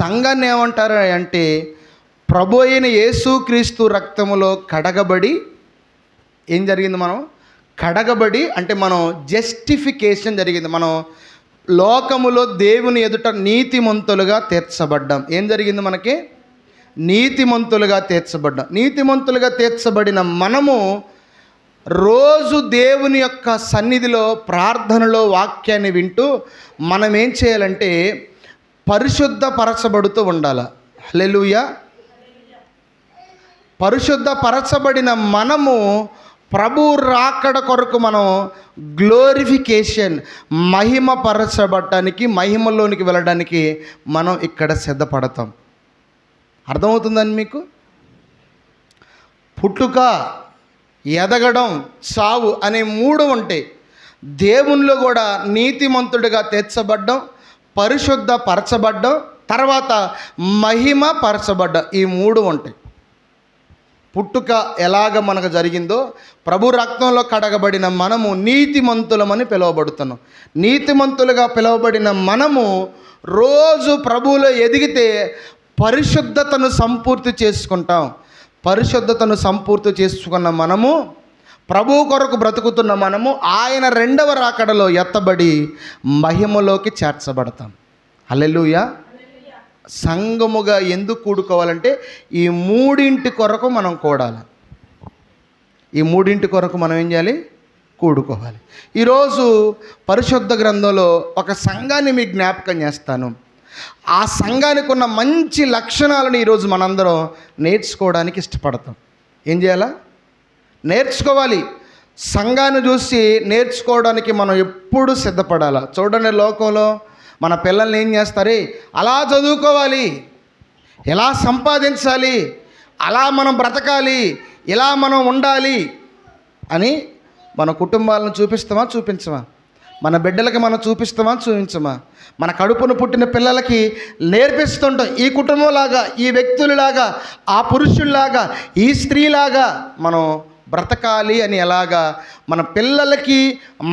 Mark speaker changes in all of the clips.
Speaker 1: సంఘాన్ని ఏమంటారు అంటే ప్రభు అయిన యేసుక్రీస్తు రక్తములో కడగబడి ఏం జరిగింది? మనం కడగబడి అంటే మనం జస్టిఫికేషన్ జరిగింది. మనం లోకములో దేవుని ఎదుట నీతిమంతులుగా తీర్చబడ్డాం. ఏం జరిగింది? మనకి నీతిమంతులుగా తీర్చబడ్డాం. నీతిమంతులుగా తీర్చబడిన మనము రోజు దేవుని యొక్క సన్నిధిలో ప్రార్థనలో వాక్యాన్ని వింటూ మనం ఏం చేయాలంటే పరిశుద్ధపరచబడుతూ ఉండాలి. హల్లెలూయా. పరిశుద్ధపరచబడిన మనము ప్రభు రాకడ కొరకు మనం గ్లోరిఫికేషన్ మహిమపరచబడటానికి, మహిమలోనికి వెళ్ళడానికి మనం ఇక్కడ సిద్ధపడతాం. అర్థమవుతుందని మీకు? పుట్టుక, ఎదగడం, చావు అనే మూడు ఉంటాయి. దేవునిలో కూడా నీతిమంతుడిగా తీర్చబడ్డం, పరిశుద్ధపరచబడ్డం, తర్వాత మహిమ పరచబడ్డం, ఈ మూడు ఉంటాయి. పుట్టుక ఎలాగ మనకు జరిగిందో ప్రభు రక్తంలో కడగబడిన మనము నీతిమంతులమని పిలువబడుతున్నాం. నీతిమంతులుగా పిలువబడిన మనము రోజు ప్రభువులో ఎదిగితే పరిశుద్ధతను సంపూర్తి చేసుకుంటాం. పరిశుద్ధతను సంపూర్తి చేసుకున్న మనము, ప్రభువు కొరకు బ్రతుకుతున్న మనము ఆయన రెండవ రాకడలో ఎత్తబడి మహిమలోకి చేర్చబడతాం. హల్లెలూయా. సంఘముగా ఎందుకు కూడుకోవాలంటే ఈ మూడింటి కొరకు మనం కూడాలి. ఈ మూడింటి కొరకు మనం ఏం చేయాలి? కూడుకోవాలి. ఈరోజు పరిశుద్ధ గ్రంథంలో ఒక సంఘాన్ని మీకు జ్ఞాపకం చేస్తాను. ఆ సంఘానికి ఉన్న మంచి లక్షణాలను ఈరోజు మనందరం నేర్చుకోవడానికి ఇష్టపడతాం. ఏం చేయాలా? నేర్చుకోవాలి. సంఘాన్ని చూసి నేర్చుకోవడానికి మనం ఎప్పుడు సిద్ధపడాలి. చూడండి, లోకంలో మన పిల్లల్ని ఏం చేస్తారు? అలా చదువుకోవాలి, ఎలా సంపాదించాలి, అలా మనం బ్రతకాలి, ఇలా మనం ఉండాలి అని మన కుటుంబాలను చూపించమా? మన బిడ్డలకి మనం చూపించమా? మన కడుపును పుట్టిన పిల్లలకి నేర్పిస్తుంటాం. ఈ కుటుంబంలాగా, ఈ వ్యక్తులలాగా, ఆ పురుషుల్లాగా, ఈ స్త్రీలాగా మనం బ్రతకాలి అని ఎలాగా మన పిల్లలకి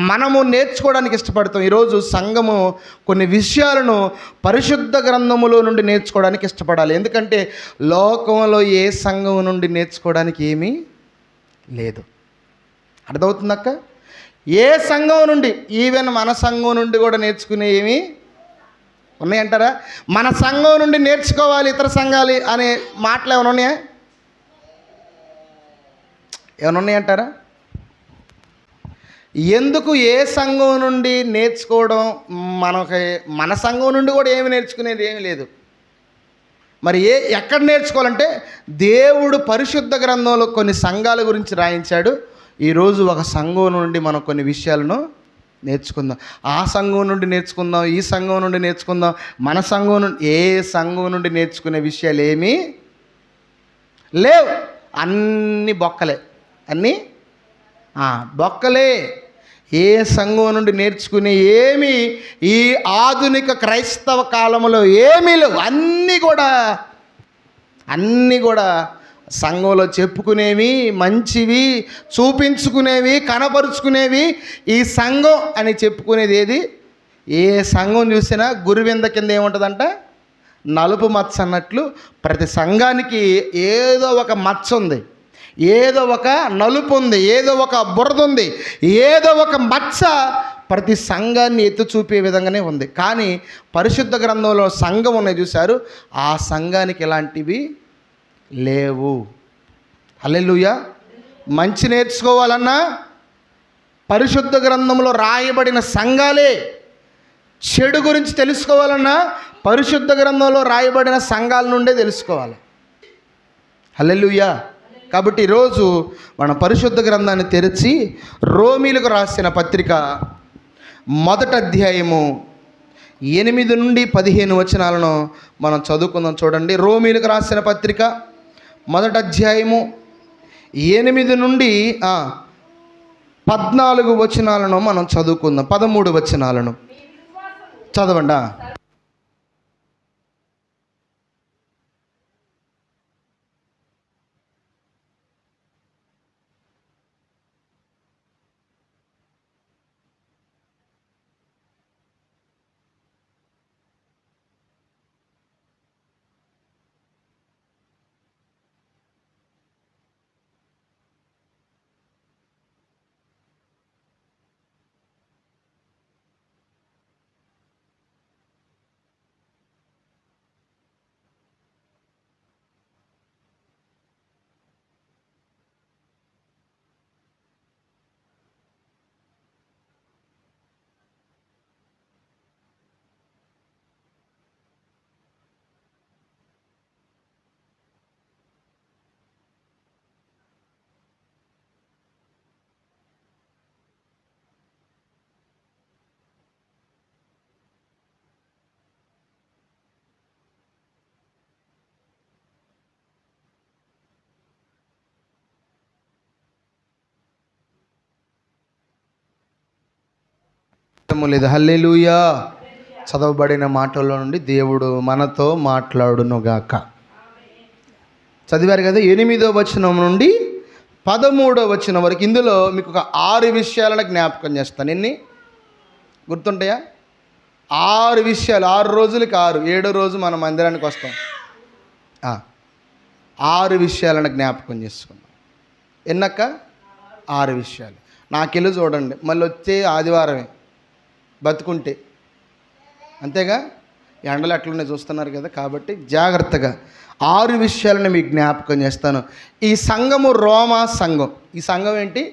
Speaker 1: మనము నేర్చుకోవడానికి ఇష్టపడతాం. ఈరోజు సంఘము కొన్ని విషయాలను పరిశుద్ధ గ్రంథములో నుండి నేర్చుకోవడానికి ఇష్టపడాలి. ఎందుకంటే లోకంలో ఏ సంఘం నుండి నేర్చుకోవడానికి ఏమీ లేదు. అర్థమవుతుందక్క? ఏ సంఘం నుండి, ఈవెన్ మన సంఘం నుండి కూడా నేర్చుకునే ఏమీ ఉన్నాయంటారా? మన సంఘం నుండి నేర్చుకోవాలి ఇతర సంఘాలు అనే మాటలు ఏమైనా ఉన్నాయా? ఏమైనా ఉన్నాయంటారా? ఎందుకు ఏ సంఘం నుండి నేర్చుకోవడం? మన సంఘం నుండి కూడా ఏమి నేర్చుకునేది ఏమీ లేదు. మరి ఎక్కడ నేర్చుకోవాలంటే దేవుడు పరిశుద్ధ గ్రంథంలో కొన్ని సంఘాల గురించి రాయించాడు. ఈరోజు ఒక సంఘం నుండి మనం కొన్ని విషయాలను నేర్చుకుందాం. ఆ సంఘం నుండి నేర్చుకుందాం, ఈ సంఘం నుండి నేర్చుకుందాం. మన సంఘం నుండి ఏ సంఘం నుండి నేర్చుకునే విషయాలు ఏమీ లేవు. అన్నీ బొక్కలే, అన్నీ బొక్కలే. ఏ సంఘం నుండి నేర్చుకునే ఏమీ ఈ ఆధునిక క్రైస్తవ కాలంలో ఏమీ లేవు. అన్నీ కూడా సంఘంలో చెప్పుకునేవి, మంచివి, చూపించుకునేవి, కనపరుచుకునేవి. ఈ సంఘం అని చెప్పుకునేది ఏది? ఏ సంఘం చూసినా గురువింద కింద ఏముంటుందంట? నలుపు మచ్చ అన్నట్లు ప్రతి సంఘానికి ఏదో ఒక మచ్చ ఉంది, ఏదో ఒక నలుపు ఉంది, ఏదో ఒక బురద ఉంది, ఏదో ఒక మచ్చ ప్రతి సంఘాన్ని ఎత్తి చూపే విధంగానే ఉంది. కానీ పరిశుద్ధ గ్రంథంలో సంఘం ఉన్నాయి చూశారు, ఆ సంఘానికి ఇలాంటివి లేవు. హల్లెలూయా. మంచి నేర్చుకోవాలన్నా పరిశుద్ధ గ్రంథంలో రాయబడిన సంఘాలే, చెడు గురించి తెలుసుకోవాలన్నా పరిశుద్ధ గ్రంథంలో రాయబడిన సంఘాల నుండే తెలుసుకోవాలి. హల్లెలూయా. కాబట్టి ఈరోజు మన పరిశుద్ధ గ్రంథాన్ని తెరిచి రోమీలకు రాసిన పత్రిక 1వ అధ్యాయము 8 నుండి 15 వచనాలను మనం చదువుకుందాం. చూడండి, రోమీలకు రాసిన పత్రిక 1వ అధ్యాయము 8 నుండి 14 వచనాలను మనం చదువుకుందాం. 13 వచనాలను చదవండి. లేదు. హల్లెలూయా. చదవబడిన మాటల్లో నుండి దేవుడు మనతో మాట్లాడునుగాక. చదివారు కదా, 8వ వచనం నుండి 13వ వచనం వరకు. ఇందులో మీకు ఒక 6 విషయాలను జ్ఞాపకం చేస్తాను. ఎన్ని గుర్తుంటాయా? 6 విషయాలు. 6 రోజులకి 6. 7వ రోజు మన మందిరానికి వస్తాం. 6 విషయాలను జ్ఞాపకం చేసుకున్నాం. ఎన్నక్క? 6 విషయాలు. నాకెళ్ళి చూడండి, మళ్ళీ వచ్చే ఆదివారమే బతుకుంటే, అంతేగా. ఎండలు ఎట్లున్నాయి చూస్తున్నారు కదా, కాబట్టి జాగ్రత్తగా 6 విషయాలను మీకు జ్ఞాపకం చేస్తాను. ఈ సంఘము రోమా సంఘం. ఈ సంఘం ఏంటి?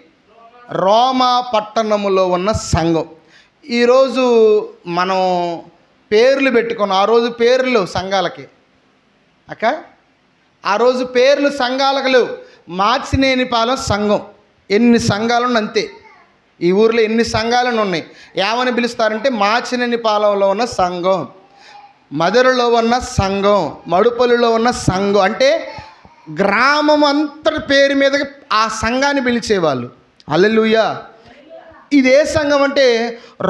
Speaker 1: రోమా పట్టణములో ఉన్న సంఘం. ఈరోజు మనం పేర్లు పెట్టుకున్నాం. ఆ రోజు పేర్లు సంఘాలకి అక్క, ఆ రోజు పేర్లు సంఘాలకు లేవు. మాచినేనిపాలెం సంఘం. ఎన్ని సంఘాలు అంతే. ఈ ఊర్లో ఎన్ని సంఘాలను ఉన్నాయి. ఏమని పిలుస్తారంటే మాచినేనిపాలెంలో ఉన్న సంఘం, మధురలో ఉన్న సంఘం, మడుపల్లిలో ఉన్న సంఘం. అంటే గ్రామం అంతటి పేరు మీద ఆ సంఘాన్ని పిలిచేవాళ్ళు. హల్లెలూయా. ఇది ఏ సంఘం అంటే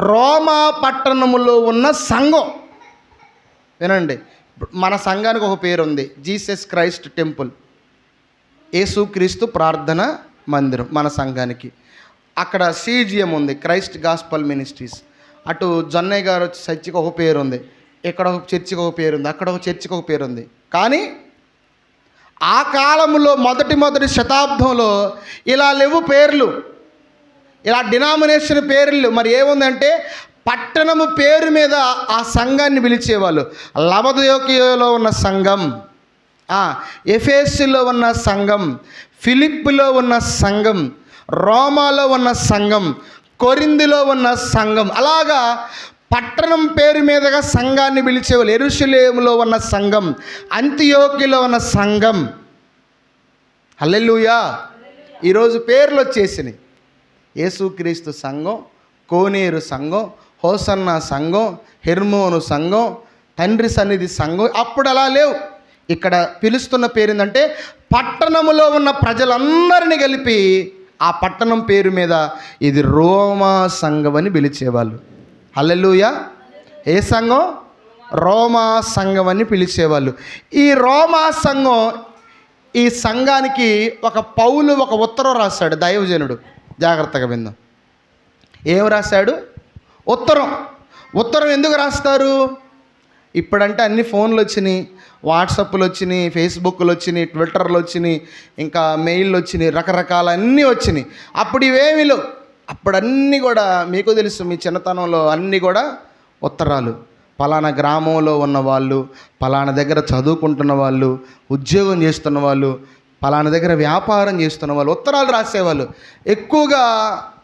Speaker 1: రోమా పట్టణములో ఉన్న సంఘం. వినండి, మన సంఘానికి ఒక పేరు ఉంది, జీసస్ క్రైస్ట్ టెంపుల్, యేసుక్రీస్తు ప్రార్థన మందిరం మన సంఘానికి. అక్కడ CGM ఉంది, క్రైస్ట్ గాస్పల్ మినిస్ట్రీస్. అటు జొన్నయ్య గారు చర్చికి ఒక పేరు ఉంది, ఇక్కడ ఒక చర్చికి ఒక పేరు ఉంది, అక్కడ ఒక చర్చికి ఒక పేరు ఉంది. కానీ ఆ కాలంలో మొదటి శతాబ్దంలో ఇలా లేవు పేర్లు, ఇలా డినామినేషన్ పేర్లు. మరి ఏముందంటే పట్టణము పేరు మీద ఆ సంఘాన్ని పిలిచేవాళ్ళు. లవొదికీయలో ఉన్న సంఘం, ఎఫెసులో ఉన్న సంఘం, ఫిలిప్పులో ఉన్న సంఘం, రోమాలో ఉన్న సంఘం, కొరింథీలో ఉన్న సంఘం. అలాగా పట్టణం పేరు మీదుగా సంఘాన్ని పిలిచేవాళ్ళు. యెరూషలేములో ఉన్న సంఘం, అంతియోక్యలో ఉన్న సంఘం. హల్లెలూయా. ఈరోజు పేర్లు వచ్చేసినాయి. యేసుక్రీస్తు సంఘం, కోనేరు సంఘం, హోసన్న సంఘం, హెర్మోను సంఘం, తండ్రి సన్నిధి సంఘం. అప్పుడు అలా లేవు. ఇక్కడ పిలుస్తున్న పేరు ఏంటంటే పట్టణములో ఉన్న ప్రజలందరినీ కలిపి ఆ పట్టణం పేరు మీద ఇది రోమా సంఘం అని పిలిచేవాళ్ళు. హల్లెలూయా. ఏ సంఘం? రోమా సంఘం అని పిలిచేవాళ్ళు. ఈ రోమా సంఘం, ఈ సంఘానికి పౌలు ఒక ఉత్తరం రాశాడు, దైవజనుడు. జాగ్రత్తగా విందాం. ఏం రాశాడు? ఉత్తరం ఎందుకు రాస్తారు? ఇప్పుడంటే అన్ని ఫోన్లు వచ్చినాయి, వాట్సాప్లు వచ్చినాయి, ఫేస్బుక్లు వచ్చినాయి, ట్విట్టర్లు వచ్చినాయి, ఇంకా మెయిల్లు వచ్చినాయి, రకరకాల అన్నీ వచ్చినాయి. అప్పుడు ఇవేమీ లేవు. అప్పుడు అన్నీ కూడా మీకు తెలుసు, మీ చిన్నతనంలో అన్నీ కూడా ఉత్తరాలు. పలానా గ్రామంలో ఉన్న వాళ్ళు, పలానా దగ్గర చదువుకుంటున్న వాళ్ళు, ఉద్యోగం చేస్తున్న వాళ్ళు, పలానా దగ్గర వ్యాపారం చేస్తున్న వాళ్ళు ఉత్తరాలు రాసేవాళ్ళు. ఎక్కువగా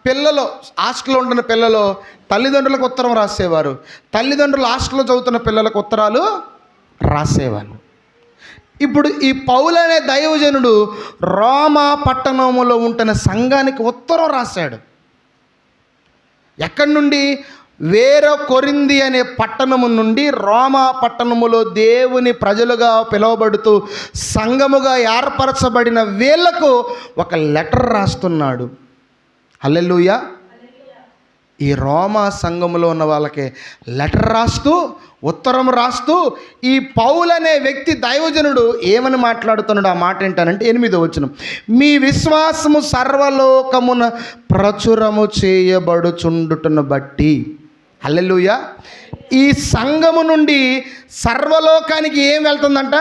Speaker 1: పిల్లలు, హాస్టల్లో ఉంటున్న పిల్లలు తల్లిదండ్రులకు ఉత్తరం రాసేవారు. తల్లిదండ్రులు హాస్టల్లో చదువుతున్న పిల్లలకు ఉత్తరాలు రాసేవాళ్ళు. ఇప్పుడు ఈ పౌలు అనే దైవజనుడు రోమా పట్టణములో ఉంటున్న సంఘానికి ఉత్తరం రాశాడు. ఎక్కడి నుండి? కొరింథీ అనే పట్టణము నుండి రోమా పట్టణములో దేవుని ప్రజలుగా పిలువబడుతూ సంఘముగా ఏర్పరచబడిన వీళ్లకు ఒక లెటర్ రాస్తున్నాడు. హల్లెలూయా. ఈ రోమా సంఘములో ఉన్న వాళ్ళకి లెటర్ రాస్తూ, ఉత్తరం రాస్తూ ఈ పౌలు అనే వ్యక్తి దైవజనుడు ఏమని మాట్లాడుతున్నాడు? ఆ మాట ఏంటనంటే 8వ వచనం, మీ విశ్వాసము సర్వలోకమున ప్రచురము చేయబడుచుండుటను బట్టి. హల్లెలూయా. ఈ సంఘము నుండి సర్వలోకానికి ఏం వెళ్తుందంట?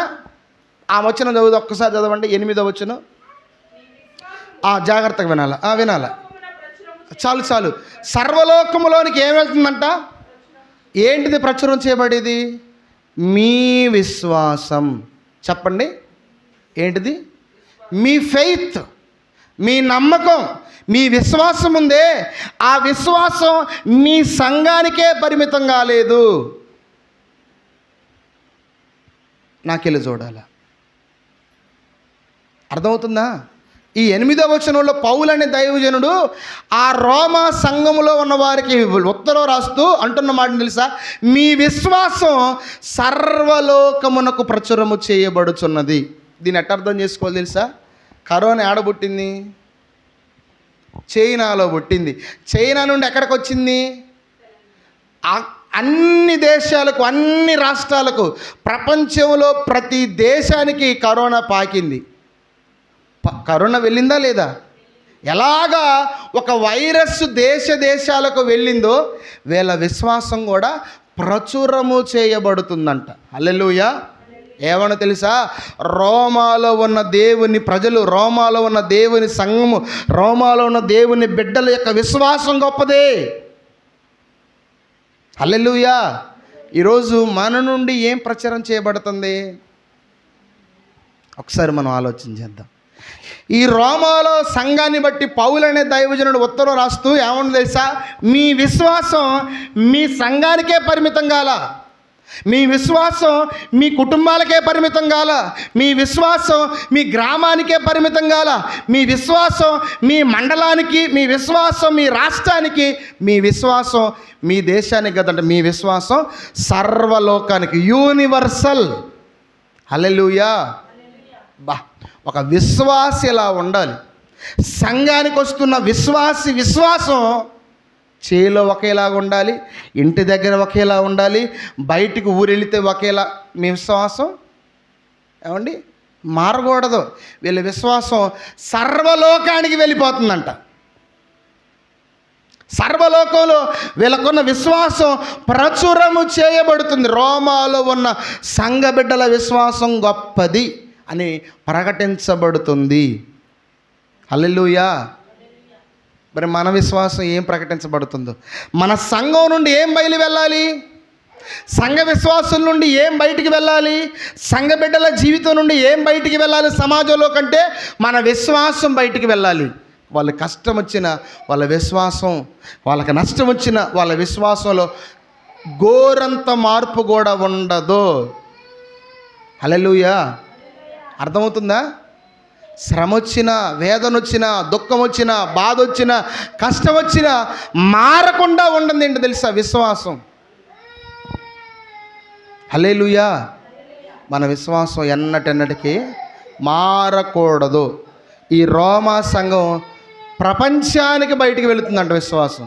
Speaker 1: ఆ వచనం చదువు, ఒక్కసారి చదవండి. 8వ వచనం. జాగ్రత్తగా వినాలా? చాలు. సర్వలోకములోనికి ఏం వెళ్తుందంట? ఏంటిది ప్రచురం చేయబడేది? మీ విశ్వాసం. చెప్పండి, ఏంటిది? మీ ఫెయిత్, మీ నమ్మకం, మీ విశ్వాసం ఉందే, ఆ విశ్వాసం మీ సంఘానికే పరిమితం కాలేదు. నాకెళ్ళి చూడాల. అర్థమవుతుందా? ఈ 8వ వచనంలో పౌలు అనే దైవజనుడు ఆ రోమా సంఘములో ఉన్న వారికి ఉత్తరం రాస్తూ అంటున్న మాట తెలుసా? మీ విశ్వాసం సర్వలోకమునకు ప్రచురము చేయబడుచున్నది. దీన్ని ఎట్ట అర్థం చేసుకోవాలి తెలుసా? కరోనా ఏడ పుట్టింది? చైనాలో పుట్టింది. చైనా నుండి ఎక్కడికి వచ్చింది? అన్ని దేశాలకు, అన్ని రాష్ట్రాలకు, ప్రపంచంలో ప్రతి దేశానికి కరోనా పాకింది. కరోనా వెళ్ళిందా లేదా? ఎలాగా ఒక వైరస్ దేశాలకు వెళ్ళిందో వీళ్ళ విశ్వాసం కూడా ప్రచురము చేయబడుతుందంట. హల్లెలూయా. ఏమన్నా తెలుసా? రోమాలో ఉన్న దేవుని ప్రజలు, రోమాలో ఉన్న దేవుని సంఘము, రోమాలో ఉన్న దేవుని బిడ్డల యొక్క విశ్వాసం గొప్పదే. హల్లెలూయా. ఈరోజు మన నుండి ఏం ప్రచారం చేయబడుతుంది? ఒకసారి మనం ఆలోచన చేద్దాం. ఈ రోమాలో సంఘాన్ని బట్టి పౌలు అనే దైవజనుడు ఉత్తరం రాస్తూ ఏమన్నా తెలుసా? మీ విశ్వాసం మీ సంఘానికే పరిమితం కాల, మీ విశ్వాసం మీ కుటుంబాలకే పరిమితం కాల, మీ విశ్వాసం మీ గ్రామానికే పరిమితం కాల, మీ విశ్వాసం మీ మండలానికి, మీ విశ్వాసం మీ రాష్ట్రానికి, మీ విశ్వాసం మీ దేశానికి కదంటే, మీ విశ్వాసం సర్వలోకానికి, యూనివర్సల్. హల్లెలూయా. బా, ఒక విశ్వాసి ఎలా ఉండాలి? సంఘానికి వస్తున్న విశ్వాసం చేలో ఒకేలాగా ఉండాలి, ఇంటి దగ్గర ఒకేలా ఉండాలి, బయటికి ఊరెళితే ఒకేలా. మీ విశ్వాసం ఏమండి మారకూడదు. వీళ్ళ విశ్వాసం సర్వలోకానికి వెళ్ళిపోతుందంట. సర్వలోకంలో వీళ్ళకున్న విశ్వాసం ప్రచురము చేయబడుతుంది. రోమాలో ఉన్న సంఘ బిడ్డల విశ్వాసం గొప్పది అని ప్రకటించబడుతుంది. హల్లెలూయా. మరి మన విశ్వాసం ఏం ప్రకటించబడుతుందో? మన సంఘం నుండి ఏం బయలు వెళ్ళాలి? సంఘ విశ్వాసం నుండి ఏం బయటికి వెళ్ళాలి? సంఘ బిడ్డల జీవితం నుండి ఏం బయటికి వెళ్ళాలి? సమాజంలో కంటే మన విశ్వాసం బయటికి వెళ్ళాలి. వాళ్ళకి కష్టం వచ్చిన వాళ్ళ విశ్వాసం, వాళ్ళకి నష్టం వచ్చిన వాళ్ళ విశ్వాసంలో ఘోరంత మార్పు కూడా ఉండదు. హల్లెలూయా. అర్థమవుతుందా? శ్రమ వచ్చినా, వేదన వచ్చినా, దుఃఖం వచ్చినా, బాధ వచ్చినా, కష్టం వచ్చినా మారకుండా ఉండదు. ఏంటో తెలుసా? విశ్వాసం. హల్లెలూయా. మన విశ్వాసం ఎన్నటెన్నటికీ మారకూడదు. ఈ రోమా సంఘం ప్రపంచానికి బయటికి వెళుతుందంట విశ్వాసం.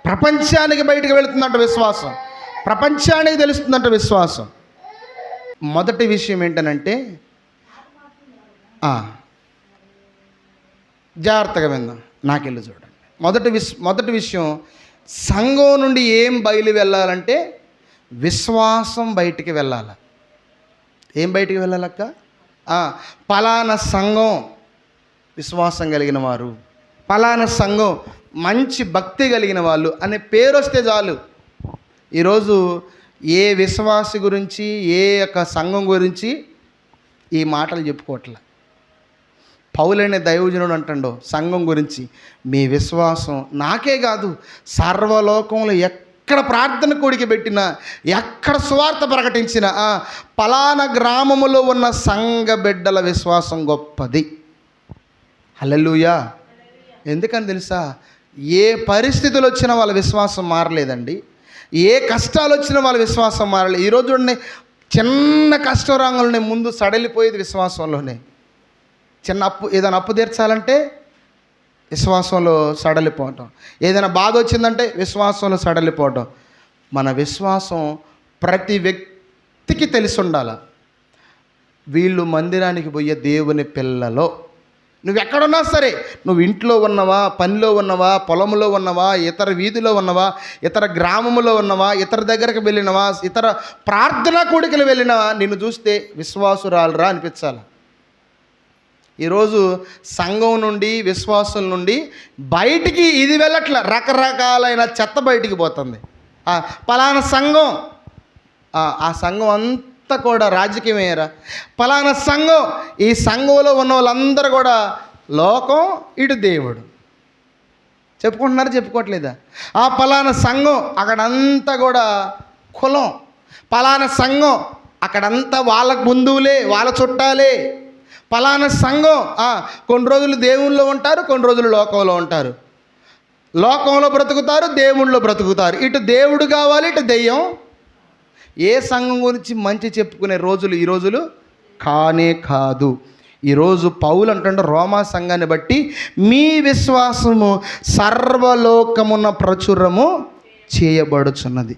Speaker 1: ప్రపంచానికి బయటికి వెళుతుందంట విశ్వాసం. ప్రపంచానికి తెలుస్తుందంట విశ్వాసం. మొదటి విషయం ఏంటనంటే, జాగ్రత్తగా విందాం, నాకెళ్ళి చూడండి. మొదటి విషయం, సంఘం నుండి ఏం బయలు వెళ్ళాలంటే విశ్వాసం బయటికి వెళ్ళాలి. ఏం బయటికి వెళ్ళాలక్క? పలానా సంఘం విశ్వాసం కలిగిన వారు, పలానా సంఘం మంచి భక్తి కలిగిన వాళ్ళు అనే పేరు వస్తే చాలు. ఈరోజు ఏ విశ్వాసి గురించి, ఏ యొక్క సంఘం గురించి ఈ మాటలు చెప్పుకోవట్లే. పౌలనే దైవజనుడు అంటాడు సంఘం గురించి, మీ విశ్వాసం నాకే కాదు, సర్వలోకంలో ఎక్కడ ప్రార్థన కూడికి పెట్టినా, ఎక్కడ సువార్త ప్రకటించినా పలానా గ్రామములో ఉన్న సంఘ బిడ్డల విశ్వాసం గొప్పది. హల్లెలూయా. ఎందుకని తెలుసా? ఏ పరిస్థితులు వచ్చినా వాళ్ళ విశ్వాసం మారలేదండి. ఏ కష్టాలు వచ్చినా వాళ్ళ విశ్వాసం మారలేదు. ఈరోజు చూడండి, చిన్న కష్టం రంగంలోనే ముందు సడలిపోయేది విశ్వాసంలోనే. చిన్న ఏదైనా అప్పు తీర్చాలంటే విశ్వాసంలో సడలిపోవటం, ఏదైనా బాధ వచ్చిందంటే విశ్వాసంలో సడలిపోవటం. మన విశ్వాసం ప్రతి వ్యక్తికి తెలిసి ఉండాలి. వీళ్ళు మందిరానికి పోయే దేవుని పిల్లలో, నువ్వు ఎక్కడున్నా సరే, నువ్వు ఇంట్లో ఉన్నవా, పనిలో ఉన్నవా, పొలంలో ఉన్నవా, ఇతర వీధిలో ఉన్నవా, ఇతర గ్రామంలో ఉన్నవా, ఇతర దగ్గరకు వెళ్ళినవా, ఇతర ప్రార్థనా కూడికలు వెళ్ళినవా, నిన్ను చూస్తే విశ్వాసురాలురా అనిపించాలి. ఈరోజు సంఘం నుండి, విశ్వాసం నుండి బయటికి ఇది వెళ్ళట్ల, రకరకాలైన చెత్త బయటికి పోతుంది. పలానా సంఘం, ఆ సంఘం అంతా కూడా రాజకీయమయ్యారా? పలానా సంఘం, ఈ సంఘంలో ఉన్న వాళ్ళందరూ కూడా లోకం, ఇటు దేవుడు. చెప్పుకుంటున్నారా? చెప్పుకోవట్లేదా? పలానా సంఘం అక్కడంతా కూడా కులం, పలానా సంఘం అక్కడంతా వాళ్ళ బంధువులే, వాళ్ళ చుట్టాలే. పలానా సంఘం కొన్ని రోజులు దేవుళ్ళో ఉంటారు, కొన్ని రోజులు లోకంలో ఉంటారు. లోకంలో బ్రతుకుతారు, దేవుళ్ళో బ్రతుకుతారు. ఇటు దేవుడు కావాలి, ఇటు దెయ్యం. ఏ సంఘం గురించి మంచి చెప్పుకునే రోజులు ఈ రోజులు కానే కాదు. ఈరోజు పౌలు అంటుండే రోమా సంఘాన్ని బట్టి మీ విశ్వాసము సర్వలోకమున ప్రచురము చేయబడుచున్నది.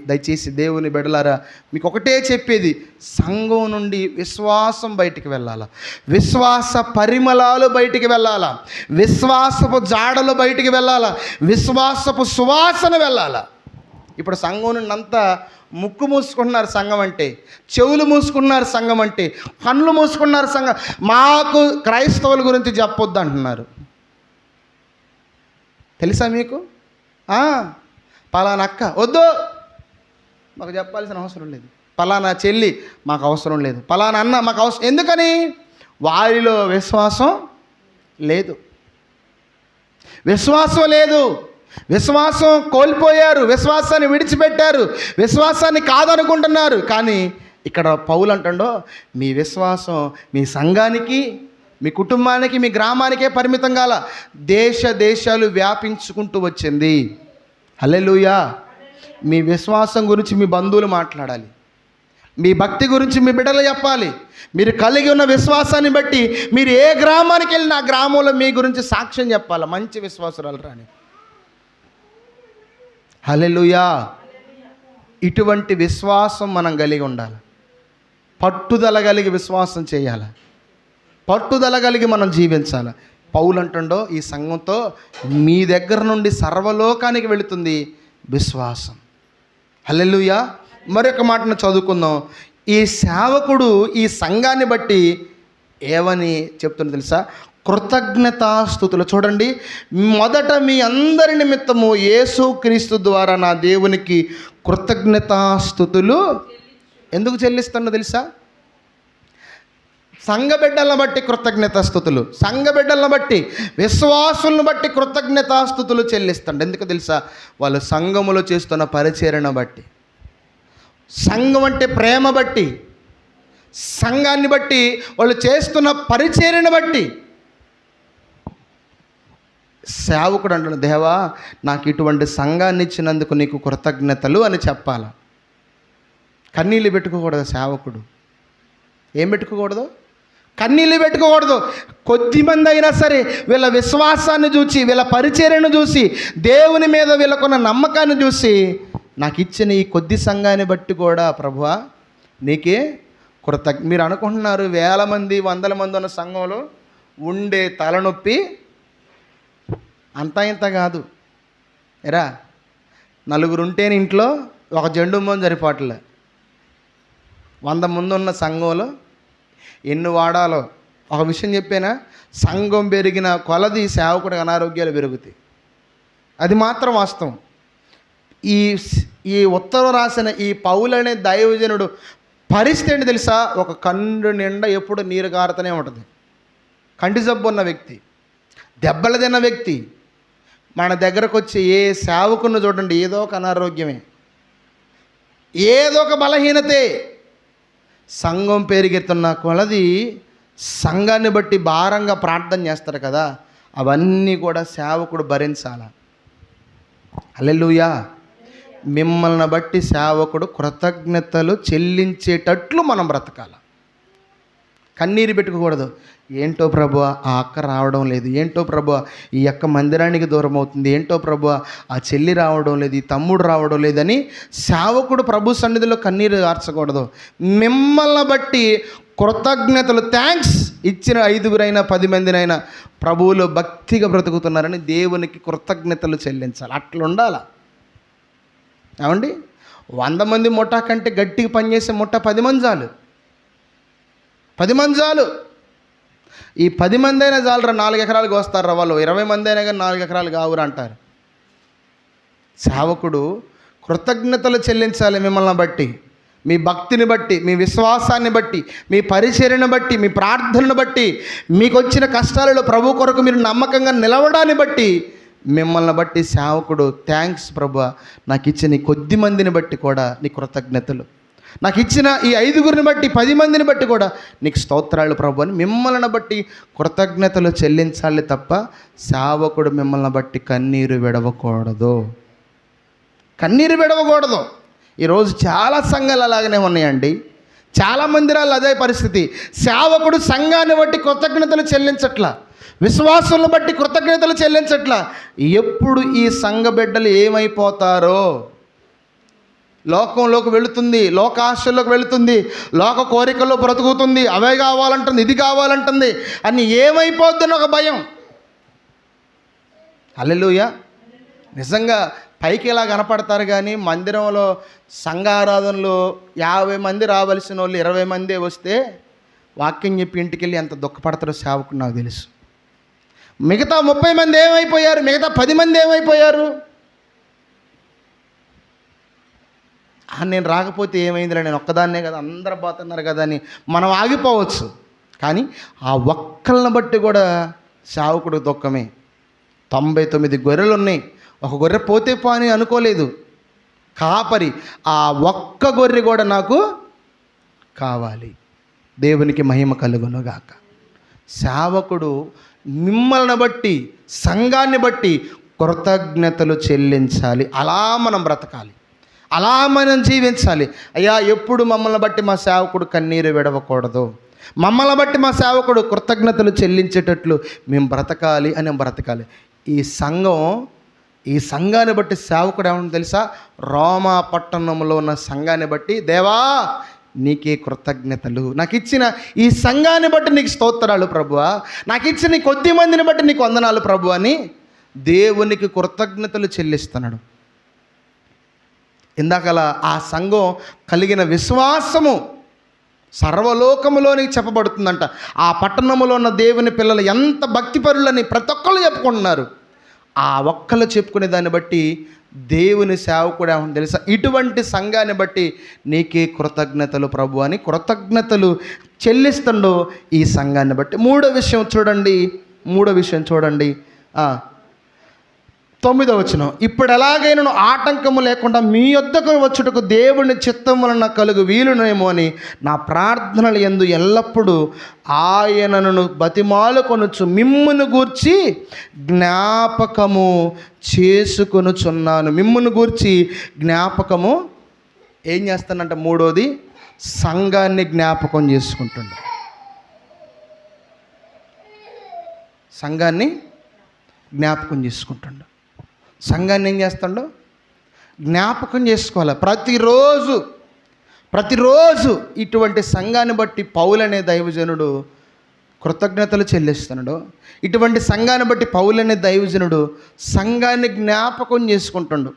Speaker 1: దయచేసి దేవుని బిడ్డలారా, మీకు ఒకటే చెప్పేది, సంఘం నుండి విశ్వాసం బయటికి వెళ్ళాలా, విశ్వాస పరిమళాలు బయటికి వెళ్ళాలా, విశ్వాసపు జాడలు బయటికి వెళ్ళాలా, విశ్వాసపు సువాసన వెళ్ళాలా. ఇప్పుడు సంఘం నుండి అంతా ముక్కు మూసుకుంటున్నారు సంఘం అంటే, చెవులు మూసుకున్నారు సంఘం అంటే, కళ్ళు మూసుకున్నారు సంఘం. మాకు క్రైస్తవుల గురించి చెప్పొద్దు అంటున్నారు. తెలుసా మీకు? పలానా అక్క వద్దు, మాకు చెప్పాల్సిన అవసరం లేదు. పలానా చెల్లి మాకు అవసరం లేదు. పలానా అన్న మాకు అవసరం. ఎందుకని? వారిలో విశ్వాసం లేదు. విశ్వాసం లేదు. విశ్వాసం కోల్పోయారు, విశ్వాసాన్ని విడిచిపెట్టారు, విశ్వాసాన్ని కాదనుకుంటున్నారు. కానీ ఇక్కడ పౌలు అంటాడో, మీ విశ్వాసం మీ సంఘానికి, మీ కుటుంబానికి, మీ గ్రామానికే పరిమితం కాల, దేశాలు వ్యాపించుకుంటూ వచ్చింది. హల్లెలూయా. మీ విశ్వాసం గురించి మీ బంధువులు మాట్లాడాలి, మీ భక్తి గురించి మీ బిడ్డలు చెప్పాలి. మీరు కలిగి ఉన్న విశ్వాసాన్ని బట్టి మీరు ఏ గ్రామానికి వెళ్ళినా ఆ గ్రామంలో మీ గురించి సాక్ష్యం చెప్పాలి, మంచి విశ్వాసురాలు రాని. హల్లెలూయా. ఇటువంటి విశ్వాసం మనం కలిగి ఉండాలి. పట్టుదల కలిగి విశ్వాసం చేయాలి, పట్టుదల కలిగి మనం జీవించాలి. పౌలు అంటుండో, ఈ సంఘంతో మీ దగ్గర నుండి సర్వలోకానికి వెళుతుంది విశ్వాసం. హల్లెలూయా. మరొక మాటను చదువుకుందాం. ఈ సేవకుడు ఈ సంఘాన్ని బట్టి ఏమని చెప్తున్నా తెలుసా? కృతజ్ఞతాస్తుతులు. చూడండి, మొదట మీ అందరి నిమిత్తము యేసుక్రీస్తు ద్వారా నా దేవునికి కృతజ్ఞతాస్తుతులు ఎందుకు చెల్లిస్తానో తెలుసా? సంఘ బిడ్డలను బట్టి కృతజ్ఞతాస్తుతులు, సంఘ బిడ్డలను బట్టి, విశ్వాసులను బట్టి కృతజ్ఞతాస్తుతులు చెల్లిస్తాడు. ఎందుకు తెలుసా? వాళ్ళు సంఘములో చేస్తున్న పరిచర్యను బట్టి, సంఘం అంటే ప్రేమ బట్టి, సంఘాన్ని బట్టి, వాళ్ళు చేస్తున్న పరిచర్యను బట్టి. సేవకుడు అంటున్న, దేవా నాకు ఇటువంటి సంఘాన్ని ఇచ్చినందుకు నీకు కృతజ్ఞతలు అని చెప్పాల. కన్నీళ్ళు పెట్టుకోకూడదు సేవకుడు. ఏం పెట్టుకోకూడదు? కన్నీళ్ళు పెట్టుకోకూడదు. కొద్దిమంది అయినా సరే వీళ్ళ విశ్వాసాన్ని చూసి, వీళ్ళ పరిచర్యను చూసి, దేవుని మీద వీళ్ళకున్న నమ్మకాన్ని చూసి, నాకు ఇచ్చిన ఈ కొద్ది సంఘాన్ని బట్టి కూడా ప్రభువా నీకే మీరు అనుకుంటున్నారు వేల మంది, వందల మంది ఉన్న సంఘంలో ఉండే తలనొప్పి అంతా ఇంత కాదు. ఎరా, నలుగురు ఉంటేనే ఇంట్లో ఒక జెండు మంది సరిపోవట్లే. 100 మంది ఉన్న సంఘంలో ఎన్ని వాడాలో. ఒక విషయం చెప్పేనా, సంఘం పెరిగిన కొలది సేవకుడికి అనారోగ్యాలు పెరుగుతాయి. అది మాత్రం వాస్తవం. ఈ ఉత్తరం రాసిన ఈ పౌలు అనే దైవజనుడు పరిస్థితి ఏంటి తెలుసా? ఒక కన్ను నిండా ఎప్పుడు నీరు కారుతూనే ఉంటుంది. కంటి జబ్బు ఉన్న వ్యక్తి, దెబ్బలు తిన్న వ్యక్తి మన దగ్గరకు వచ్చి ఏ సేవకును చూడండి, ఏదో ఒక అనారోగ్యమే, ఏదో ఒక బలహీనతే. సంఘం పెరిగెత్తున్న కొలది సంఘాన్ని బట్టి భారంగా ప్రార్థన చేస్తారు కదా, అవన్నీ కూడా సేవకుడు భరించాల. హల్లెలూయా. మిమ్మల్ని బట్టి సేవకుడు కృతజ్ఞతలు చెల్లించేటట్లు మనం బ్రతకాల. కన్నీరు పెట్టుకోకూడదు. ఏంటో ప్రభువా ఆ అక్క రావడం లేదు, ఏంటో ప్రభువా ఈ అక్క మందిరానికి దూరం అవుతుంది, ఏంటో ప్రభువా ఆ చెల్లి రావడం లేదు, ఈ తమ్ముడు రావడం లేదని సేవకుడు ప్రభు సన్నిధిలో కన్నీరు కార్చకూడదు. మిమ్మల్ని బట్టి కృతజ్ఞతలు, థ్యాంక్స్. ఇచ్చిన 5గురైనా 10 మందినైనా ప్రభువులో భక్తిగా బ్రతుకుతున్నారని దేవునికి కృతజ్ఞతలు చెల్లించాలి. అట్లా ఉండాలి. ఏమండి, 100 మంది ముఠా కంటే గట్టిగా పనిచేసే ముఠా 10 మంది చాలు. 10 మంది చాలు. ఈ 10 మంది అయినా చాలరా, 4 ఎకరాలకు వస్తారా వాళ్ళు. 20 మంది అయినా కానీ 4 ఎకరాలు కావురా అంటారు. సేవకుడు కృతజ్ఞతలు చెల్లించాలి. మిమ్మల్ని బట్టి, మీ భక్తిని బట్టి, మీ విశ్వాసాన్ని బట్టి, మీ పరిచర్యను బట్టి, మీ ప్రార్థనను బట్టి, మీకు వచ్చిన కష్టాలలో ప్రభు కొరకు మీరు నమ్మకంగా నిలవడాన్ని బట్టి, మిమ్మల్ని బట్టి సేవకుడు థ్యాంక్స్ ప్రభువా నాకు ఇచ్చిన ఈ కొద్ది మందిని బట్టి కూడా నీ కృతజ్ఞతలు, నాకు ఇచ్చిన ఈ 5గురిని బట్టి 10 మందిని బట్టి కూడా నీకు స్తోత్రాలు ప్రభు అని మిమ్మల్ని బట్టి కృతజ్ఞతలు చెల్లించాలి తప్ప సేవకుడు మిమ్మల్ని బట్టి కన్నీరు విడవకూడదు. కన్నీరు విడవకూడదు. ఈరోజు చాలా సంఘాలు అలాగనే ఉన్నాయండి. చాలా మందిరాలు అదే పరిస్థితి. సేవకుడు సంఘాన్ని బట్టి కృతజ్ఞతలు చెల్లించట్లా. విశ్వాసులను బట్టి కృతజ్ఞతలు చెల్లించట్లా. ఎప్పుడు ఈ సంఘ బిడ్డలు ఏమైపోతారో, లోకంలోకి వెళుతుంది, లోకాశల్లోకి వెళుతుంది, లోక కోరికల్లో బ్రతుకుతుంది, అవే కావాలంటుంది, ఇది కావాలంటుంది అని ఏమైపోద్దని ఒక భయం. హల్లెలూయా. నిజంగా పైకి ఇలా కనపడతారు కానీ మందిరంలో సంఘ ఆరాధనలో 50 మంది రావాల్సిన వాళ్ళు 20 మందే వస్తే వాక్యం చెప్పి ఇంటికి వెళ్ళి ఎంత దుఃఖపడతారో సేవకుడు నాకు తెలుసు. మిగతా 30 మంది ఏమైపోయారు, మిగతా 10 మంది ఏమైపోయారు? నేను రాకపోతే ఏమైందిలే, నేను ఒక్కదాన్నే కదా, అందరూ పోతున్నారు కదా అని మనం ఆగిపోవచ్చు. కానీ ఆ ఒక్కళ్ళని బట్టి కూడా సేవకుడు దుఃఖమే. 99 గొర్రెలు ఉన్నాయి, ఒక గొర్రె పోతే పోని అనుకోలేదు కాపరి. ఆ ఒక్క గొర్రె కూడా నాకు కావాలి. దేవునికి మహిమ కలుగునుగాక. సేవకుడు మిమ్మల్ని బట్టి, సంఘాన్ని బట్టి కృతజ్ఞతలు చెల్లించాలి. అలా మనం బ్రతకాలి, అలా మనం జీవించాలి. అయ్యా, ఎప్పుడు మమ్మల్ని బట్టి మా సేవకుడు కన్నీరు విడవకూడదు, మమ్మల్ని బట్టి మా సేవకుడు కృతజ్ఞతలు చెల్లించేటట్లు మేము బ్రతకాలి అని బ్రతకాలి. ఈ సంఘాన్ని బట్టి సేవకుడు ఏమన్నా తెలుసా? రోమా పట్టణంలో ఉన్న సంఘాన్ని బట్టి, దేవా నీకే కృతజ్ఞతలు, నాకు ఇచ్చిన ఈ సంఘాన్ని బట్టి నీకు స్తోత్రాలు ప్రభువా, నాకు ఇచ్చిన ఈ కొద్ది మందిని బట్టి నీకు వందనాలు ప్రభు అని దేవునికి కృతజ్ఞతలు చెల్లిస్తున్నాడు. ఇందాకలా ఆ సంఘం కలిగిన విశ్వాసము సర్వలోకములోనికి చెప్పబడుతుందంట. ఆ పట్టణంలో ఉన్న దేవుని పిల్లలు ఎంత భక్తిపరులని ప్రతి ఒక్కళ్ళు చెప్పుకుంటున్నారు. ఆ ఒక్కళ్ళు చెప్పుకునే దాన్ని బట్టి దేవుని సేవకుడు ఏమని తెలుసా? ఇటువంటి సంఘాన్ని బట్టి నీకే కృతజ్ఞతలు ప్రభు అని కృతజ్ఞతలు చెల్లిస్తుండో ఈ సంఘాన్ని బట్టి. మూడో విషయం చూడండి 9వ వచనం. ఇప్పుడు ఎలాగైనా ఆటంకము లేకుండా మీ యొద్దకు వచ్చుటకు దేవుని చిత్తం వలన కలుగు వీలునేమో అని నా ప్రార్థనలు యందు ఎల్లప్పుడూ ఆయనను బతిమాలుకొనుచు మిమ్మును గూర్చి జ్ఞాపకము చేసుకొనుచున్నాను. మిమ్మును గూర్చి జ్ఞాపకము ఏం చేస్తానంట? మూడోది, సంఘాన్ని జ్ఞాపకం చేసుకుంటుండ. సంఘాన్ని జ్ఞాపకం చేసుకుంటుండ. సంఘాన్ని ఏం చేస్తాడో జ్ఞాపకం చేసుకోవాలి. ప్రతిరోజు ఇటువంటి సంఘాన్ని బట్టి పౌలు అనే దైవజనుడు కృతజ్ఞతలు చెల్లిస్తున్నాడు. ఇటువంటి సంఘాన్ని బట్టి పౌలు అనే దైవజనుడు సంఘాన్ని జ్ఞాపకం చేసుకుంటుండు.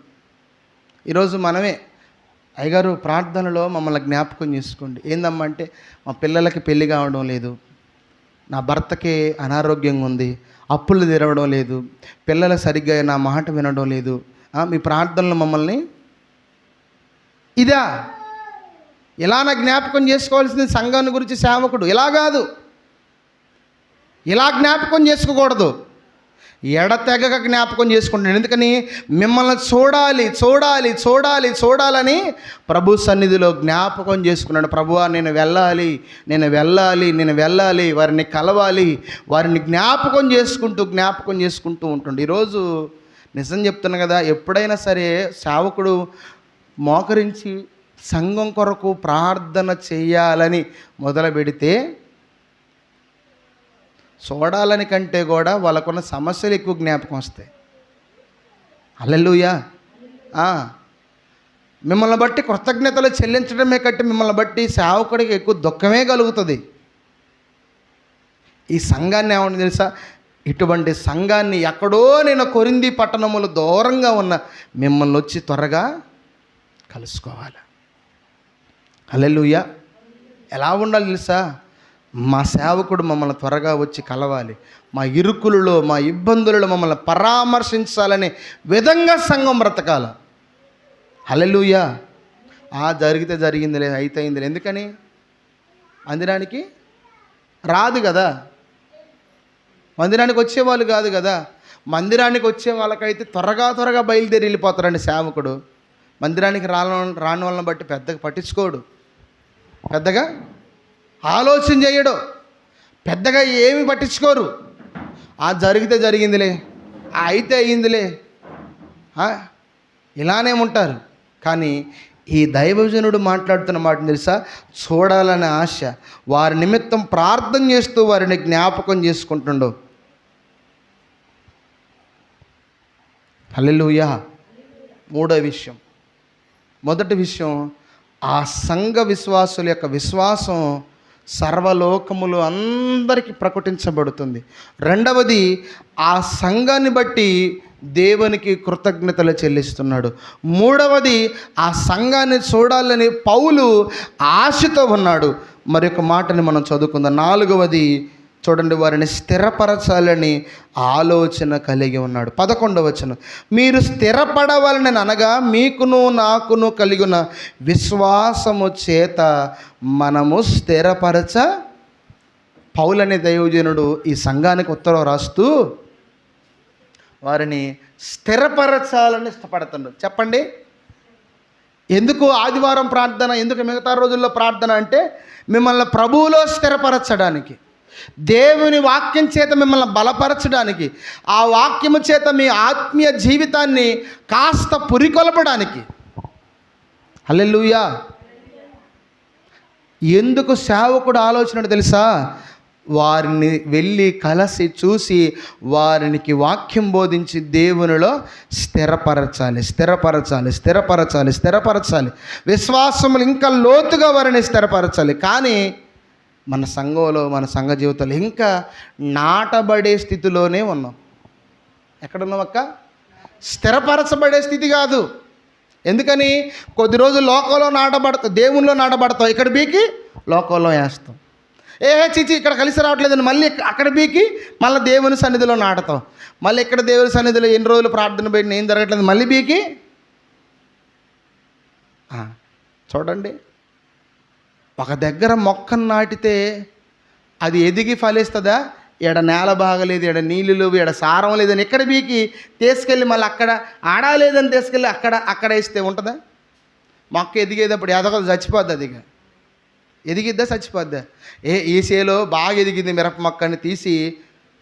Speaker 1: ఈరోజు మనమే, అయ్యగారు ప్రార్థనలో మమ్మల్ని జ్ఞాపకం చేసుకోండి. ఏందమ్మా అంటే, మా పిల్లలకి పెళ్లి కావడం లేదు, నా భర్తకి అనారోగ్యంగా ఉంది, అప్పులు తెరవడం లేదు, పిల్లలు సరిగ్గా నా మాట వినడం లేదు, మీ ప్రార్థనలు మమ్మల్ని ఇలా నా జ్ఞాపకం చేసుకోవాల్సింది సంఘాన్ని గురించి సేవకుడు. ఇలా కాదు, ఇలా జ్ఞాపకం చేసుకోకూడదు, ఎడతెగక జ్ఞాపకం చేసుకుంటాడు. ఎందుకని? మిమ్మల్ని చూడాలని ప్రభు సన్నిధిలో జ్ఞాపకం చేసుకున్నాడు. ప్రభువా, నేను వెళ్ళాలి, వారిని కలవాలి, వారిని జ్ఞాపకం చేసుకుంటూ ఉంటుండే. ఈరోజు నిజం చెప్తున్నా కదా, ఎప్పుడైనా సరే సేవకుడు మోకరించి సంఘం కొరకు ప్రార్థన చేయాలని మొదలు పెడితే చూడాలని కంటే కూడా వాళ్ళకున్న సమస్యలు ఎక్కువ జ్ఞాపకం వస్తాయి. హల్లెలూయా. మిమ్మల్ని బట్టి కృతజ్ఞతలు చెల్లించడమే కట్టి మిమ్మల్ని బట్టి సేవకుడికి ఎక్కువ దుఃఖమే కలుగుతుంది. ఈ సంఘాన్ని ఏమని తెలుసా? ఇటువంటి సంఘాన్ని ఎక్కడో నేను కొరింథీ పట్టణములు దూరంగా ఉన్న మిమ్మల్ని వచ్చి త్వరగా కలుసుకోవాలి. హల్లెలూయా. ఎలా ఉండాలి తెలుసా? మా సేవకుడు మమ్మల్ని త్వరగా వచ్చి కలవాలి, మా ఇరుకులలో, మా ఇబ్బందులలో మమ్మల్ని పరామర్శించాలనే విధంగా సంఘం బ్రతకాల. హల్లెలూయా. జరిగితే జరిగిందిలే, అయితే అయిందిలే. ఎందుకని? మందిరానికి రాదు కదా, మందిరానికి వచ్చేవాళ్ళు కాదు కదా. మందిరానికి వచ్చే వాళ్ళకైతే త్వరగా బయలుదేరి వెళ్ళిపోతారండి సేవకుడు. మందిరానికి రాని వాళ్ళని బట్టి పెద్దగా పట్టించుకోడు, పెద్దగా ఆలోచన చేయడు, పెద్దగా ఏమి పట్టించుకోరు. జరిగితే జరిగిందిలే, అయితే అయ్యిందిలే, ఇలానే ఉంటారు. కానీ ఈ దైవజనుడు మాట్లాడుతున్న మాట తెలుసా? చూడాలనే ఆశ, వారి నిమిత్తం ప్రార్థన చేస్తూ వారిని జ్ఞాపకం చేసుకుంటుండో. హల్లెలూయా. మూడో విషయం, మొదటి విషయం, ఆ సంఘ విశ్వాసుల యొక్క విశ్వాసం సర్వలోకములు అందరికీ ప్రకటించబడుతుంది. రెండవది, ఆ సంఘాన్ని బట్టి దేవునికి కృతజ్ఞతలు చెల్లిస్తున్నాడు. మూడవది, ఆ సంఘాన్ని చూడాలని పౌలు ఆశతో ఉన్నాడు. మరొక మాటని మనం చదువుకుందాం. నాలుగవది చూడండి, వారిని స్థిరపరచాలని ఆలోచన కలిగి ఉన్నాడు. 11వ వచనం, మీరు స్థిరపడవాలని అనగా మీకును నాకును కలిగిన విశ్వాసము చేత మనము స్థిరపరచ. పౌలనే దైవజనుడు ఈ సంఘానికి ఉత్తరం రాస్తూ వారిని స్థిరపరచాలని ఇష్టపడుతున్నాడు. చెప్పండి, ఎందుకు ఆదివారం ప్రార్థన, ఎందుకు మిగతా రోజుల్లో ప్రార్థన అంటే మిమ్మల్ని ప్రభువులో స్థిరపరచడానికి, దేవుని వాక్యం చేత మిమ్మల్ని బలపరచడానికి, ఆ వాక్యము చేత మీ ఆత్మీయ జీవితాన్ని కాస్త పురికొల్పడానికి. హల్లెలూయా. ఎందుకు సేవకుడు ఆలోచన తెలుసా? వారిని వెళ్ళి కలిసి చూసి వారికి వాక్యం బోధించి దేవునిలో స్థిరపరచాలి, స్థిరపరచాలి, స్థిరపరచాలి, స్థిరపరచాలి. విశ్వాసములు ఇంకా లోతుగా వారిని స్థిరపరచాలి. కానీ మన సంఘంలో, మన సంఘ జీవితంలో ఇంకా నాటబడే స్థితిలోనే ఉన్నాం. ఎక్కడున్నాం అక్క? స్థిరపరచబడే స్థితి కాదు. ఎందుకని? కొద్ది రోజులు లోకంలో నాటబడతావు, దేవునిలో నాటబడతావు, ఇక్కడ బీకి లోకంలో వేస్తాం. చిచి ఇక్కడ కలిసి రావట్లేదని మళ్ళీ అక్కడ బీకి మళ్ళీ దేవుని సన్నిధిలో నాటుతాం. మళ్ళీ ఇక్కడ దేవుని సన్నిధిలో ఎన్ని రోజులు ప్రార్థన పెట్టి ఏం జరగట్లేదు, మళ్ళీ బీకి. చూడండి, ఒక దగ్గర మొక్కను నాటితే అది ఎదిగి ఫలిస్తుందా? ఎడ నేల బాగలేదు, ఎడ నీళ్ళు లేవు, ఎడ సారం లేదని ఎక్కడ బీకి తీసుకెళ్ళి మళ్ళీ అక్కడ ఆడలేదని తీసుకెళ్ళి అక్కడ వేస్తే ఉంటుందా? మొక్క ఎదిగేటప్పుడు ఎదగదు, చచ్చిపోద్ది. అదిగా ఎదిగిద్దా చచ్చిపోద్దా? ఈ సేలో బాగా ఎదిగింది మిరప మొక్కని తీసి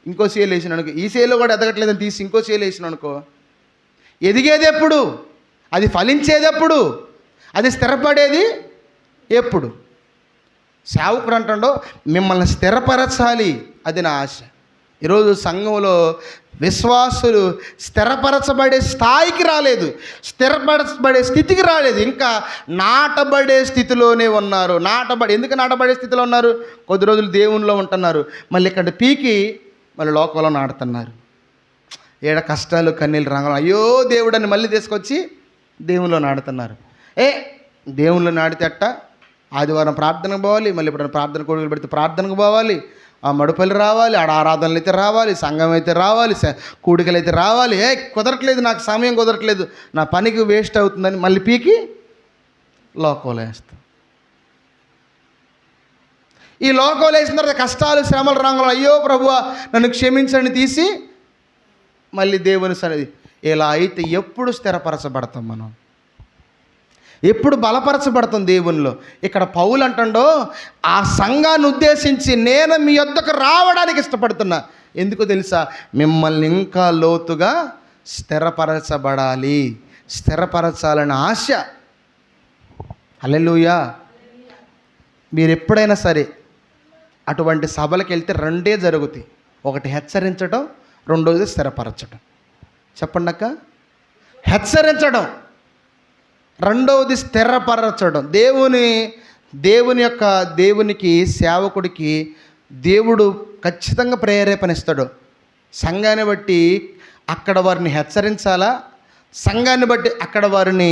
Speaker 1: ఇంకో సేలు వేసిన అనుకో, ఈ సేలో కూడా ఎదగట్లేదని తీసి ఇంకో సేలు వేసిన అనుకో, ఎదిగేది ఎప్పుడు? అది ఫలించేది ఎప్పుడు? అది స్థిరపడేది ఎప్పుడు? సేవకుడు అంటాడో మిమ్మల్ని స్థిరపరచాలి, అది నా ఆశ. ఈరోజు సంఘంలో విశ్వాసులు స్థిరపరచబడే స్థాయికి రాలేదు, స్థిరపరచబడే స్థితికి రాలేదు, ఇంకా నాటబడే స్థితిలోనే ఉన్నారు. ఎందుకు నాటబడే స్థితిలో ఉన్నారు? కొద్ది రోజులు దేవునిలో ఉంటున్నారు, మళ్ళీ ఇక్కడ పీకి మళ్ళీ లోకంలో నాటుతున్నారు. ఏడ కష్టాలు కన్నీళ్ళు రంగం, అయ్యో దేవుడని మళ్ళీ తీసుకొచ్చి దేవునిలో నాటుతున్నారు. దేవునిలో నాటితే అట్ట ఆదివారం ప్రార్థనకు పోవాలి, మళ్ళీ ఇప్పుడు ప్రార్థన కొడుకులు పెడితే ప్రార్థనకు పోవాలి, ఆ మడుపల్లి రావాలి, ఆడ ఆరాధనలు అయితే రావాలి, సంఘం అయితే రావాలి, కూడికలు అయితే రావాలి. కుదరట్లేదు, నాకు సమయం కుదరట్లేదు, నా పనికి వేస్ట్ అవుతుందని మళ్ళీ పీకి లోకంలో వేస్తాం. ఈ లోకంలో వేసిన తర్వాత కష్టాలు శ్రమల రంగంలో అయ్యో ప్రభువా నన్ను క్షమించండి తీసి మళ్ళీ దేవుని సన్నిధి. ఇలా అయితే ఎప్పుడు స్థిరపరచబడతాం మనం? ఎప్పుడు బలపరచబడతాం దేవునిలో? ఇక్కడ పౌలు అంటాడో ఆ సంఘాన్ని ఉద్దేశించి నేను మీ యొద్దకు రావడానికి ఇష్టపడుతున్నా. ఎందుకు తెలుసా? మిమ్మల్ని ఇంకా లోతుగా స్థిరపరచబడాలి, స్థిరపరచాలని ఆశ. హల్లెలూయా. మీరు ఎప్పుడైనా సరే అటువంటి సభలకు వెళ్తే రెండే జరుగుతాయి, ఒకటి హెచ్చరించడం, రెండోది స్థిరపరచడం. చెప్పండి అక్క. హెచ్చరించడం, రెండవది స్థిరపరచడం. దేవునికి సేవకుడికి దేవుడు ఖచ్చితంగా ప్రేరేపణిస్తాడు. సంఘాన్ని బట్టి అక్కడ వారిని హెచ్చరించాలా, సంఘాన్ని బట్టి అక్కడ వారిని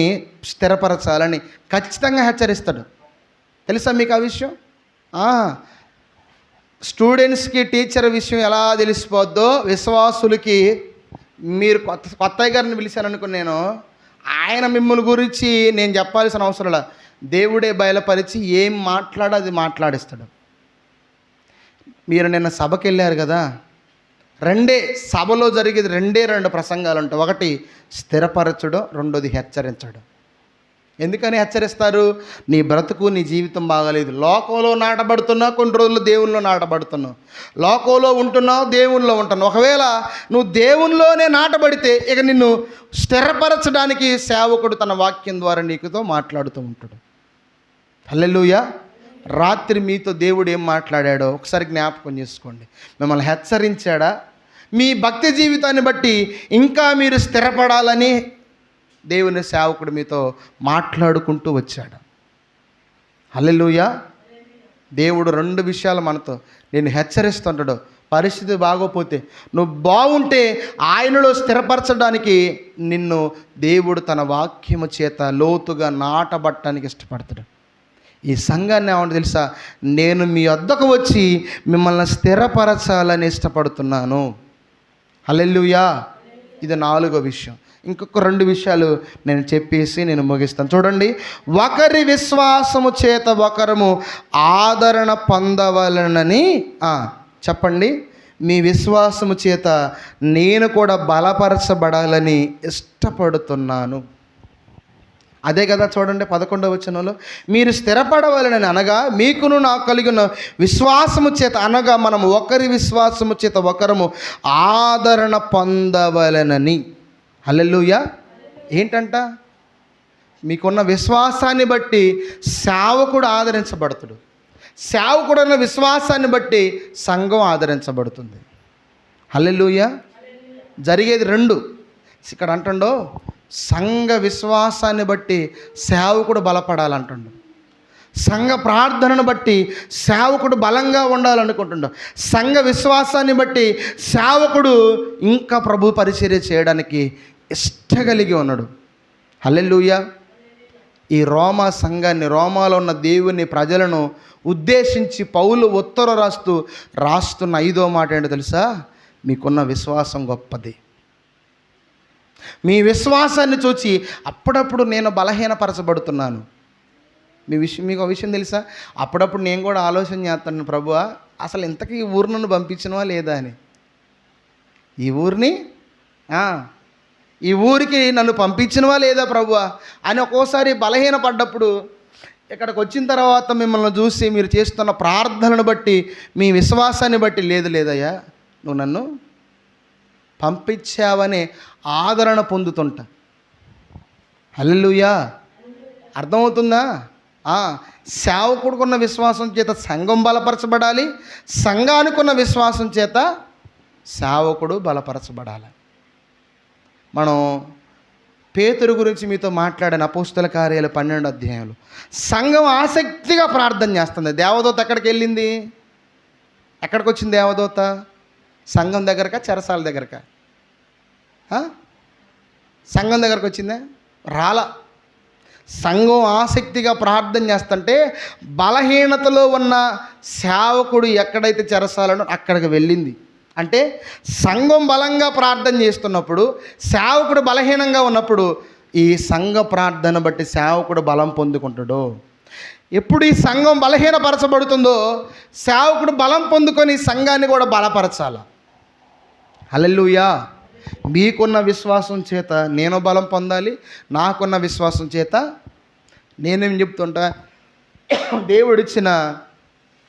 Speaker 1: స్థిరపరచాలని ఖచ్చితంగా హెచ్చరిస్తాడు. తెలుసా మీకు ఆ విషయం? స్టూడెంట్స్కి టీచర్ విషయం ఎలా తెలిసిపోద్దో విశ్వాసులకి. మీరు కొత్తయ్య గారిని పిలిచారనుకో, నేను ఆయన మిమ్మల్ని గురించి నేను చెప్పాల్సిన అవసరం లేదు, దేవుడే బయలుపరిచి ఏం మాట్లాడో అది మాట్లాడిస్తాడు. మీరు నిన్న సభకి వెళ్ళారు కదా, సభలో జరిగేది రెండు ప్రసంగాలు ఉంటాయి. ఒకటి స్థిరపరచడం, రెండోది హెచ్చరించడం. ఎందుకని హెచ్చరిస్తారు? నీ బ్రతుకు, నీ జీవితం బాగాలేదు, లోకంలో నాటబడుతున్నావు, కొన్ని రోజులు దేవునిలో నాటబడుతున్నావు, లోకంలో ఉంటున్నావు, దేవునిలో ఉంటున్నావు. ఒకవేళ నువ్వు దేవునిలోనే నాటబడితే ఇక నిన్ను స్థిరపరచడానికి సేవకుడు తన వాక్యం ద్వారా నీకుతో మాట్లాడుతూ ఉంటాడు. హల్లెలూయా. రాత్రి మీతో దేవుడు ఏం మాట్లాడాడో ఒకసారి జ్ఞాపకం చేసుకోండి. మిమ్మల్ని హెచ్చరించాడా? మీ భక్తి జీవితాన్ని బట్టి ఇంకా మీరు స్థిరపడాలని దేవుని సేవకుడు మీతో మాట్లాడుకుంటూ వచ్చాడు. హల్లెలూయా. దేవుడు 2 విషయాలు మనతో నేను హెచ్చరిస్తుంటాడు. పరిస్థితి బాగోపోతే నువ్వు బాగుంటే ఆయనలో స్థిరపరచడానికి నిన్ను దేవుడు తన వాక్యము చేత లోతుగా నాటబట్టడానికి ఇష్టపడతాడు. ఈ సంఘాన్ని ఏమంటే తెలుసా, నేను మీ వద్దకు వచ్చి మిమ్మల్ని స్థిరపరచాలని ఇష్టపడుతున్నాను. హల్లెలూయా. ఇది 4వ విషయం. ఇంకొక 2 విషయాలు నేను చెప్పేసి నేను ముగిస్తాను. చూడండి, ఒకరి విశ్వాసము చేత ఒకరము ఆదరణ పొందవలనని చెప్పండి. మీ విశ్వాసము చేత నేను కూడా బలపరచబడాలని ఇష్టపడుతున్నాను. అదే కదా, చూడండి 11వ వచనంలో, మీరు స్థిరపడవలనని అనగా మీకును నాకు కలిగిన విశ్వాసము చేత, అనగా మనం ఒకరి విశ్వాసము చేత ఒకరము ఆదరణ పొందవలనని. హల్లెలూయా. ఏంటంట? మీకున్న విశ్వాసాన్ని బట్టి సేవకుడు ఆదరించబడతాడు. సేవకుడు ఉన్న విశ్వాసాన్ని బట్టి సంఘం ఆదరించబడుతుంది. హల్లెలూయా. జరిగేది 2. ఇక్కడ అంటుండో సంఘ విశ్వాసాన్ని బట్టి సేవకుడు బలపడాలంటుండు. సంఘ ప్రార్థనను బట్టి సేవకుడు బలంగా ఉండాలనుకుంటుండు. సంఘ విశ్వాసాన్ని బట్టి సేవకుడు ఇంకా ప్రభు పరిచర్య చేయడానికి ఇష్టగలిగి ఉన్నాడు. హల్లెలూయా. ఈ రోమా సంఘాన్ని, రోమాలో ఉన్న దేవుని ప్రజలను ఉద్దేశించి పౌలు ఉత్తరం రాస్తున్న 5వ మాట ఏంటో తెలుసా? మీకున్న విశ్వాసం గొప్పది. మీ విశ్వాసాన్ని చూసి అప్పుడప్పుడు నేను బలహీనపరచబడుతున్నాను. మీకు ఒక విషయం తెలుసా? అప్పుడప్పుడు నేను కూడా ఆలోచన చేస్తాను, ప్రభువా అసలు ఇంతకీ ఈ ఊరు నన్ను పంపించినవా లేదా అని. ఈ ఊరికి నన్ను పంపించినవా లేదా ప్రభువా అని ఒక్కోసారి బలహీనపడ్డప్పుడు ఇక్కడికి వచ్చిన తర్వాత మిమ్మల్ని చూసి మీరు చేస్తున్న ప్రార్థనను బట్టి, మీ విశ్వాసాన్ని బట్టి, లేదయ్యా నువ్వు నన్ను పంపించావనే ఆదరణ పొందుతుంటా. హల్లెలూయా. అర్థమవుతుందా? సేవకుడుకున్న విశ్వాసం చేత సంఘం బలపరచబడాలి, సంఘానికున్న విశ్వాసం చేత సేవకుడు బలపరచబడాలి. మనం పేతురు గురించి మీతో మాట్లాడిన అపోస్తల కార్యాలు 12వ అధ్యాయంలో సంఘం ఆసక్తిగా ప్రార్థన చేస్తుంది. దేవదూత ఎక్కడికి వెళ్ళింది? ఎక్కడికి వచ్చింది దేవదూత? సంఘం దగ్గరకా చెరసాల దగ్గరకా? సంఘం దగ్గరకు వచ్చిందా? రాలా. సంఘం ఆసక్తిగా ప్రార్థన చేస్తుంటే బలహీనతలో ఉన్న సేవకుడు ఎక్కడైతే చెరసాలనో అక్కడికి వెళ్ళింది. అంటే సంఘం బలంగా ప్రార్థన చేస్తున్నప్పుడు, సేవకుడు బలహీనంగా ఉన్నప్పుడు ఈ సంఘ ప్రార్థన బట్టి సేవకుడు బలం పొందుకుంటాడు. ఎప్పుడు ఈ సంఘం బలహీనపరచబడుతుందో సేవకుడు బలం పొందుకొని సంఘాన్ని కూడా బలపరచాలి. హల్లెలూయా. మీకున్న విశ్వాసం చేత నేను బలం పొందాలి, నాకున్న విశ్వాసం చేత నేనేం చెప్తుంటా, దేవుడిచ్చిన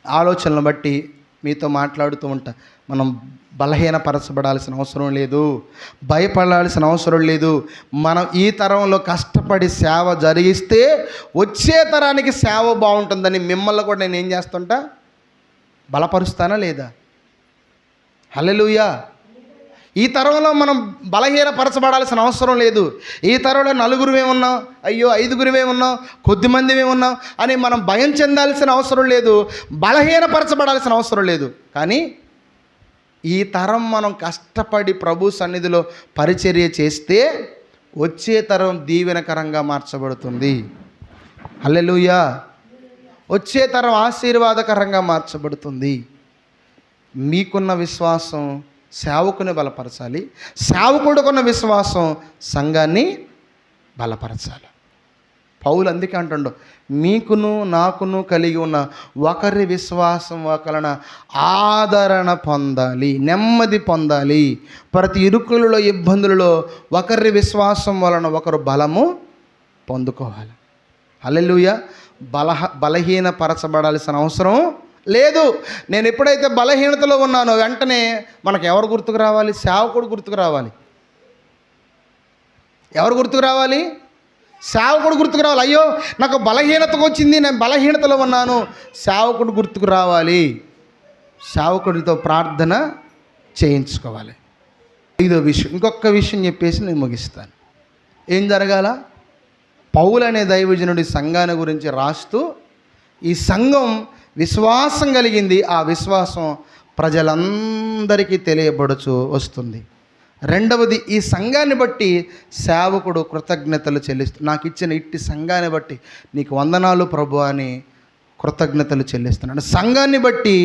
Speaker 1: ఆలోచనలను బట్టి మీతో మాట్లాడుతూ ఉంటా. మనం బలహీనపరచబడాల్సిన అవసరం లేదు, భయపడాల్సిన అవసరం లేదు. మనం ఈ తరంలో కష్టపడి సేవ జరిగిస్తే వచ్చే తరానికి సేవ బాగుంటుందని మిమ్మల్ని కూడా నేను ఏం చేస్తుంటా, బలపరుస్తానా లేదా? హల్లెలూయా. ఈ తరంలో మనం బలహీనపరచబడాల్సిన అవసరం లేదు. ఈ తరంలో 4గురుమే ఉన్నాం, అయ్యో 5గురుమే ఉన్నాం, కొద్దిమందిమే ఉన్నాం అని మనం భయం చెందాల్సిన అవసరం లేదు, బలహీనపరచబడాల్సిన అవసరం లేదు. కానీ ఈ తరం మనం కష్టపడి ప్రభు సన్నిధిలో పరిచర్య చేస్తే వచ్చే తరం దీవెనకరంగా మార్చబడుతుంది. హల్లెలూయా. వచ్చే తరం ఆశీర్వాదకరంగా మార్చబడుతుంది. మీకున్న విశ్వాసం సేవకుని బలపరచాలి, సేవకుడుకున్న విశ్వాసం సంఘాన్ని బలపరచాలి. పౌలు అందుకే అంటుండు, మీకును నాకును కలిగి ఉన్న ఒకరి విశ్వాసం వలన ఆదరణ పొందాలి, నెమ్మది పొందాలి. ప్రతి ఇరుకులలో, ఇబ్బందులలో ఒకరి విశ్వాసం వలన ఒకరు బలము పొందుకోవాలి. హల్లెలూయా. బలహీనపరచబడాల్సిన అవసరం లేదు. నేను ఎప్పుడైతే బలహీనతలో ఉన్నానో వెంటనే మనకు ఎవరు గుర్తుకు రావాలి? సేవకుడు గుర్తుకు రావాలి. ఎవరు గుర్తుకు రావాలి? సేవకుడు గుర్తుకు రావాలి. అయ్యో నాకు బలహీనతకు వచ్చింది, నేను బలహీనతలో ఉన్నాను, సేవకుడు గుర్తుకు రావాలి. సేవకుడితో ప్రార్థన చేయించుకోవాలి. ఐదో విషయం, ఇంకొక విషయం చెప్పేసి నేను ముగిస్తాను. ఏం జరగాల? పౌలు అనే దైవజనుడి సంఘాన్ని గురించి రాస్తూ, ఈ సంఘం విశ్వాసం కలిగింది, ఆ విశ్వాసం ప్రజలందరికీ తెలియబడుచు వస్తుంది. రెండవది, ఈ సంఘాన్ని బట్టి సేవకుడు కృతజ్ఞతలు చెల్లిస్తూ, నాకు ఇచ్చిన ఇట్టి సంఘాన్ని బట్టి నీకు వందనాలు ప్రభు అని కృతజ్ఞతలు చెల్లిస్తున్నాడు. సంఘాన్ని బట్టి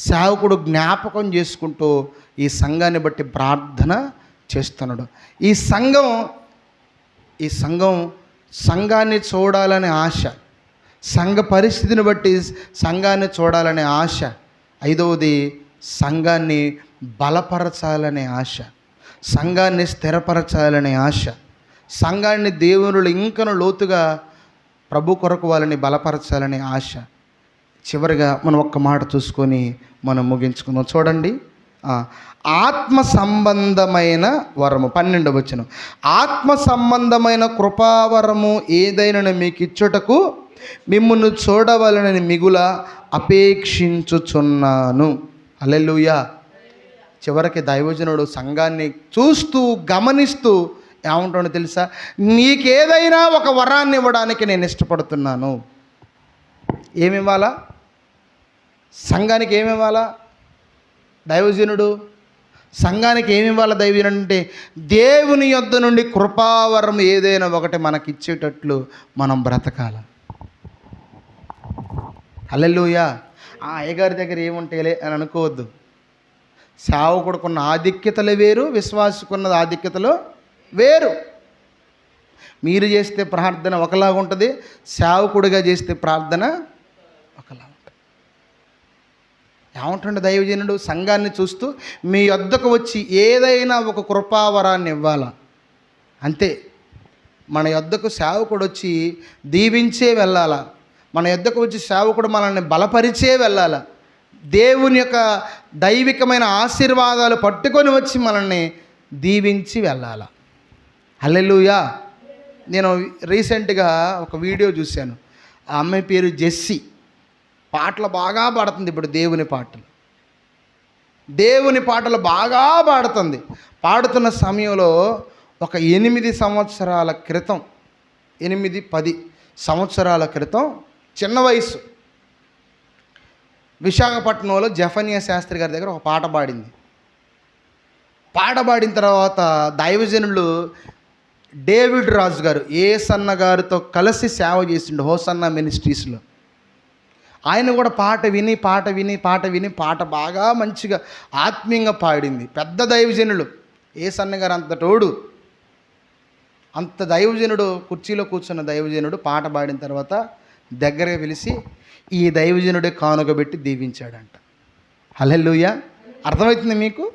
Speaker 1: సేవకుడు జ్ఞాపకం చేసుకుంటూ ఈ సంఘాన్ని బట్టి ప్రార్థన చేస్తున్నాడు. ఈ సంఘాన్ని చూడాలనే ఆశ, సంఘ పరిస్థితిని బట్టి సంఘాన్ని చూడాలనే ఆశ. ఐదవది, సంఘాన్ని బలపరచాలనే ఆశ, సంఘాన్ని స్థిరపరచాలనే ఆశ, సంఘాన్ని దేవునులు ఇంకను లోతుగా ప్రభు కొరకు వాళ్ళని బలపరచాలనే ఆశ. చివరిగా మనం ఒక్క మాట చూసుకొని మనం ముగించుకుందాం. చూడండి, ఆత్మ సంబంధమైన వరము, 12వ వచనం. ఆత్మ సంబంధమైన కృపావరము ఏదైనా మీకు ఇచ్చుటకు మిమ్మును చూడవలనని మిగుల అపేక్షించుచున్నాను. హల్లెలూయా. చివరికి దైవజనుడు సంఘాన్ని చూస్తూ గమనిస్తూ ఏమంటాడో తెలుసా? నీకేదైనా ఒక వరాన్ని ఇవ్వడానికి నేను ఇష్టపడుతున్నాను. ఏమివ్వాలా? సంఘానికి ఏమివ్వాలా దైవజనుడు? సంఘానికి ఏమివ్వాలా దైవజనుడు అంటే, దేవుని యొద్ద నుండి కృపావరం ఏదైనా ఒకటి మనకిచ్చేటట్లు మనం బ్రతకాల. హల్లెలూయా. అయ్యగారి దగ్గర ఏముంటేలే అని అనుకోవద్దు. సేవకుడుకున్న ఆధిక్యతలు వేరు, విశ్వాసకున్న ఆధిక్యతలు వేరు. మీరు చేస్తే ప్రార్థన ఒకలాగా ఉంటుంది, సేవకుడిగా చేస్తే ప్రార్థన ఒకలా ఉంటుంది. ఏమంటుండే దైవజనుడు? సంఘాన్ని చూస్తూ మీ వద్దకు వచ్చి ఏదైనా ఒక కృపావరాన్ని ఇవ్వాలా, అంతే. మన యొద్దకు సేవకుడు వచ్చి దీవించే వెళ్ళాలా, మన యొద్దకు వచ్చి సేవకుడు మనల్ని బలపరిచే వెళ్ళాలా, దేవుని యొక్క దైవికమైన ఆశీర్వాదాలు పట్టుకొని వచ్చి మనల్ని దీవించి వెళ్ళాలా. హల్లెలూయా. నేను రీసెంట్గా ఒక వీడియో చూశాను. ఆ అమ్మాయి పేరు జెస్సీ. పాటలు బాగా పాడుతుంది. ఇప్పుడు దేవుని పాటలు బాగా పాడుతుంది. పాడుతున్న సమయంలో ఒక 8 సంవత్సరాల క్రితం, 8-10 సంవత్సరాల క్రితం, చిన్న వయసు, విశాఖపట్నంలో జఫన్యా శాస్త్రి గారి దగ్గర ఒక పాట పాడింది. పాట పాడిన తర్వాత దైవజనులు డేవిడ్ రాజు గారు ఏసన్న గారితో కలిసి సేవ చేసిండు హోసన్న మినిస్ట్రీస్లో. ఆయన కూడా పాట విని పాట బాగా మంచిగా ఆత్మీయంగా పాడింది. పెద్ద దైవజనులు ఏసన్న గారు అంత దైవజనుడు, కుర్చీలో కూర్చున్న దైవజనుడు పాట పాడిన తర్వాత దగ్గరగా పిలిచి ఈ దైవజనుడే కానుకబెట్టి దీవించాడంట. హల్లెలూయా. అర్థమవుతుంది మీకు?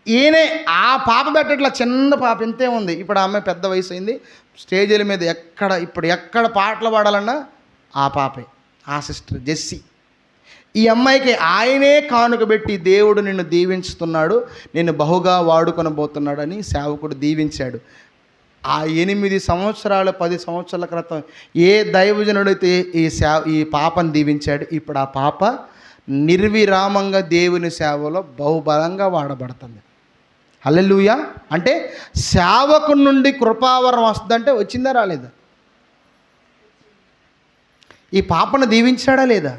Speaker 1: ఈయనే ఆ పాప పెట్టట్లా, చిన్న పాప ఇంతే ఉంది. ఇప్పుడు ఆ అమ్మాయి పెద్ద వయసు అయింది. స్టేజీల మీద ఎక్కడ పాటలు పాడాలన్నా ఆ పాపే, ఆ సిస్టర్ జెస్సీ. ఈ అమ్మాయికి ఆయనే కానుక పెట్టి దేవుడు నిన్ను దీవించుతున్నాడు, నిన్ను బహుగా వాడుకొనబోతున్నాడు అని సేవకుడు దీవించాడు. ఆ 8 సంవత్సరాలు 10 సంవత్సరాల క్రితం ఏ దైవజనుడైతే ఈ పాపను దీవించాడు, ఇప్పుడు ఆ పాప నిర్విరామంగా దేవుని సేవలో బహుబలంగా వాడబడుతుంది. హల్లెలూయా. అంటే సేవకు నుండి కృపావరం వస్తుందంటే వచ్చిందా రాలేదా? ఈ పాపను దీవించాడా లేదా?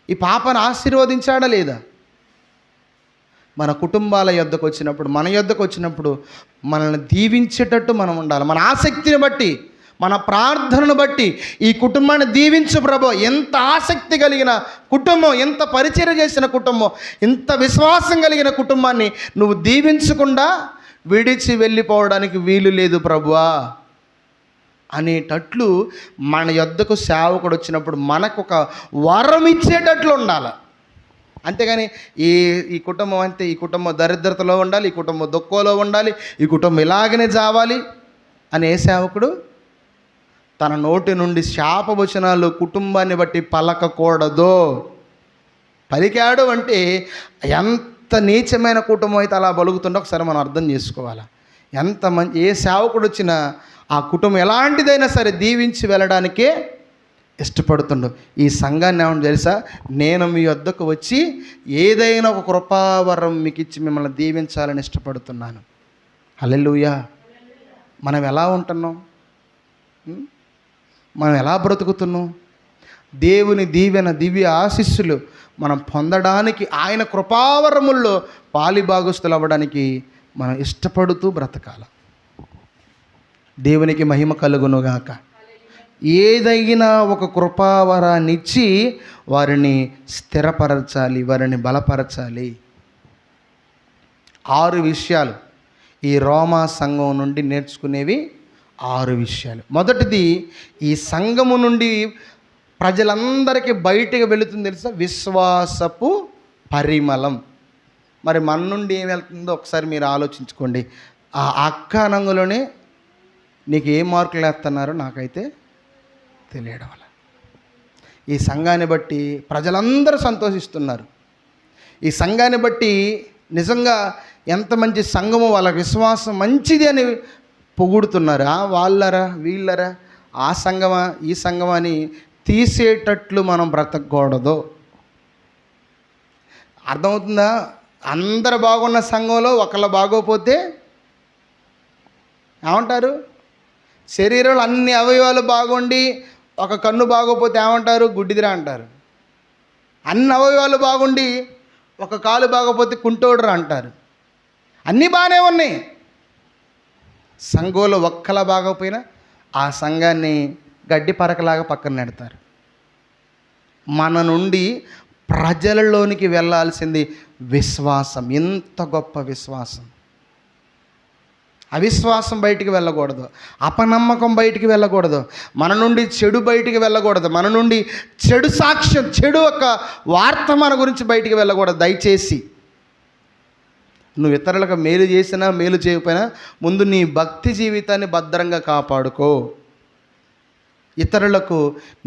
Speaker 1: ఈ పాపను ఆశీర్వదించాడా లేదా? మన కుటుంబాల యొద్దకు వచ్చినప్పుడు, మన యొద్దకు వచ్చినప్పుడు మనల్ని దీవించేటట్టు మనం ఉండాలి. మన ఆసక్తిని బట్టి, మన ప్రార్థనను బట్టి ఈ కుటుంబాన్ని దీవించు ప్రభు. ఎంత ఆసక్తి కలిగిన కుటుంబం, ఎంత పరిచర్య చేసిన కుటుంబం, ఎంత విశ్వాసం కలిగిన కుటుంబాన్ని నువ్వు దీవించకుండా విడిచి వెళ్ళిపోవడానికి వీలు లేదు ప్రభువా అనేటట్లు మన యొద్దకు సేవకుడు వచ్చినప్పుడు మనకు ఒక వరం ఇచ్చేటట్లు ఉండాలి. అంతేగాని ఈ కుటుంబం అంతే, ఈ కుటుంబం దరిద్రతలో ఉండాలి, ఈ కుటుంబం దుఃఖంలో ఉండాలి, ఈ కుటుంబం ఇలాగనే చావాలి అనే సేవకుడు తన నోటి నుండి శాపవచనాలు కుటుంబాన్ని బట్టి పలకకూడదు. పలికాడు అంటే ఎంత నీచమైన కుటుంబం అయితే అలా బలుగుతుందో ఒకసారి మనం అర్థం చేసుకోవాలి. ఏ సేవకుడు వచ్చినా ఆ కుటుంబం ఎలాంటిదైనా సరే దీవించి వెళ్ళడానికే ఇష్టపడుతుండు. ఈ సంఘాన్ని ఏమన్నా తెలుసా, నేను మీ వద్దకు వచ్చి ఏదైనా ఒక కృపావరం మీకు ఇచ్చి మిమ్మల్ని దీవించాలని ఇష్టపడుతున్నాను. హల్లెలూయా. మనం ఎలా ఉంటున్నాం? మనం ఎలా బ్రతుకుతున్నాం? దేవుని దీవెన దివ్య ఆశీస్సులు మనం పొందడానికి, ఆయన కృపావరముల్లో పాలిభాగస్తులు అవ్వడానికి మనం ఇష్టపడుతూ బ్రతకాల. దేవునికి మహిమ కలుగునుగాక. ఏదైనా ఒక కృపావరాన్ని ఇచ్చి వారిని స్థిరపరచాలి, వారిని బలపరచాలి. 6 విషయాలు ఈ రోమా సంఘం నుండి నేర్చుకునేవి. 6 విషయాలు. మొదటిది, ఈ సంఘము నుండి ప్రజలందరికీ బయటకు వెళుతుంది తెలుసా? విశ్వాసపు పరిమళం. మరి మన నుండి ఏం వెళ్తుందో ఒకసారి మీరు ఆలోచించుకోండి. ఆ అక్క నంగులోనే నీకు ఏ మార్కులు వేస్తున్నారో నాకైతే తెలియడం వల్ల ఈ సంఘాన్ని బట్టి ప్రజలందరూ సంతోషిస్తున్నారు. ఈ సంఘాన్ని బట్టి నిజంగా ఎంత మంచి సంఘమో, వాళ్ళ విశ్వాసం మంచిది అని పొగుడుతున్నారు. వాళ్ళరా వీళ్ళరా, ఆ సంఘమా ఈ సంఘమా అని తీసేటట్లు మనం బ్రతకూడదు. అర్థమవుతుందా? అందరు బాగున్న సంఘంలో ఒకళ్ళు బాగోపోతే ఏమంటారు? శరీరంలో అన్ని అవయవాలు బాగుండి ఒక కన్ను బాగోపోతే ఏమంటారు? గుడ్డిదిరా అంటారు. అన్ని అవయవాలు బాగుండి ఒక కాలు బాగోపోతే కుంటోడురా అంటారు. అన్నీ బాగానే ఉన్నాయి. సంఘంలో ఒక్కలా బాగోపోయినా ఆ సంఘాన్ని గడ్డి పరకలాగా పక్కన నెడతారు. మన నుండి ప్రజలలోనికి వెళ్ళాల్సింది విశ్వాసం. ఎంత గొప్ప విశ్వాసం! అవిశ్వాసం బయటికి వెళ్ళకూడదు, అపనమ్మకం బయటికి వెళ్ళకూడదు, మన నుండి చెడు బయటికి వెళ్ళకూడదు, మన నుండి చెడు సాక్ష్యం, చెడు ఒక వార్త మన గురించి బయటికి వెళ్ళకూడదు. దయచేసి నువ్వు ఇతరులకు మేలు చేసినా మేలు చేయకపోయినా ముందు నీ భక్తి జీవితాన్ని భద్రంగా కాపాడుకో. ఇతరులకు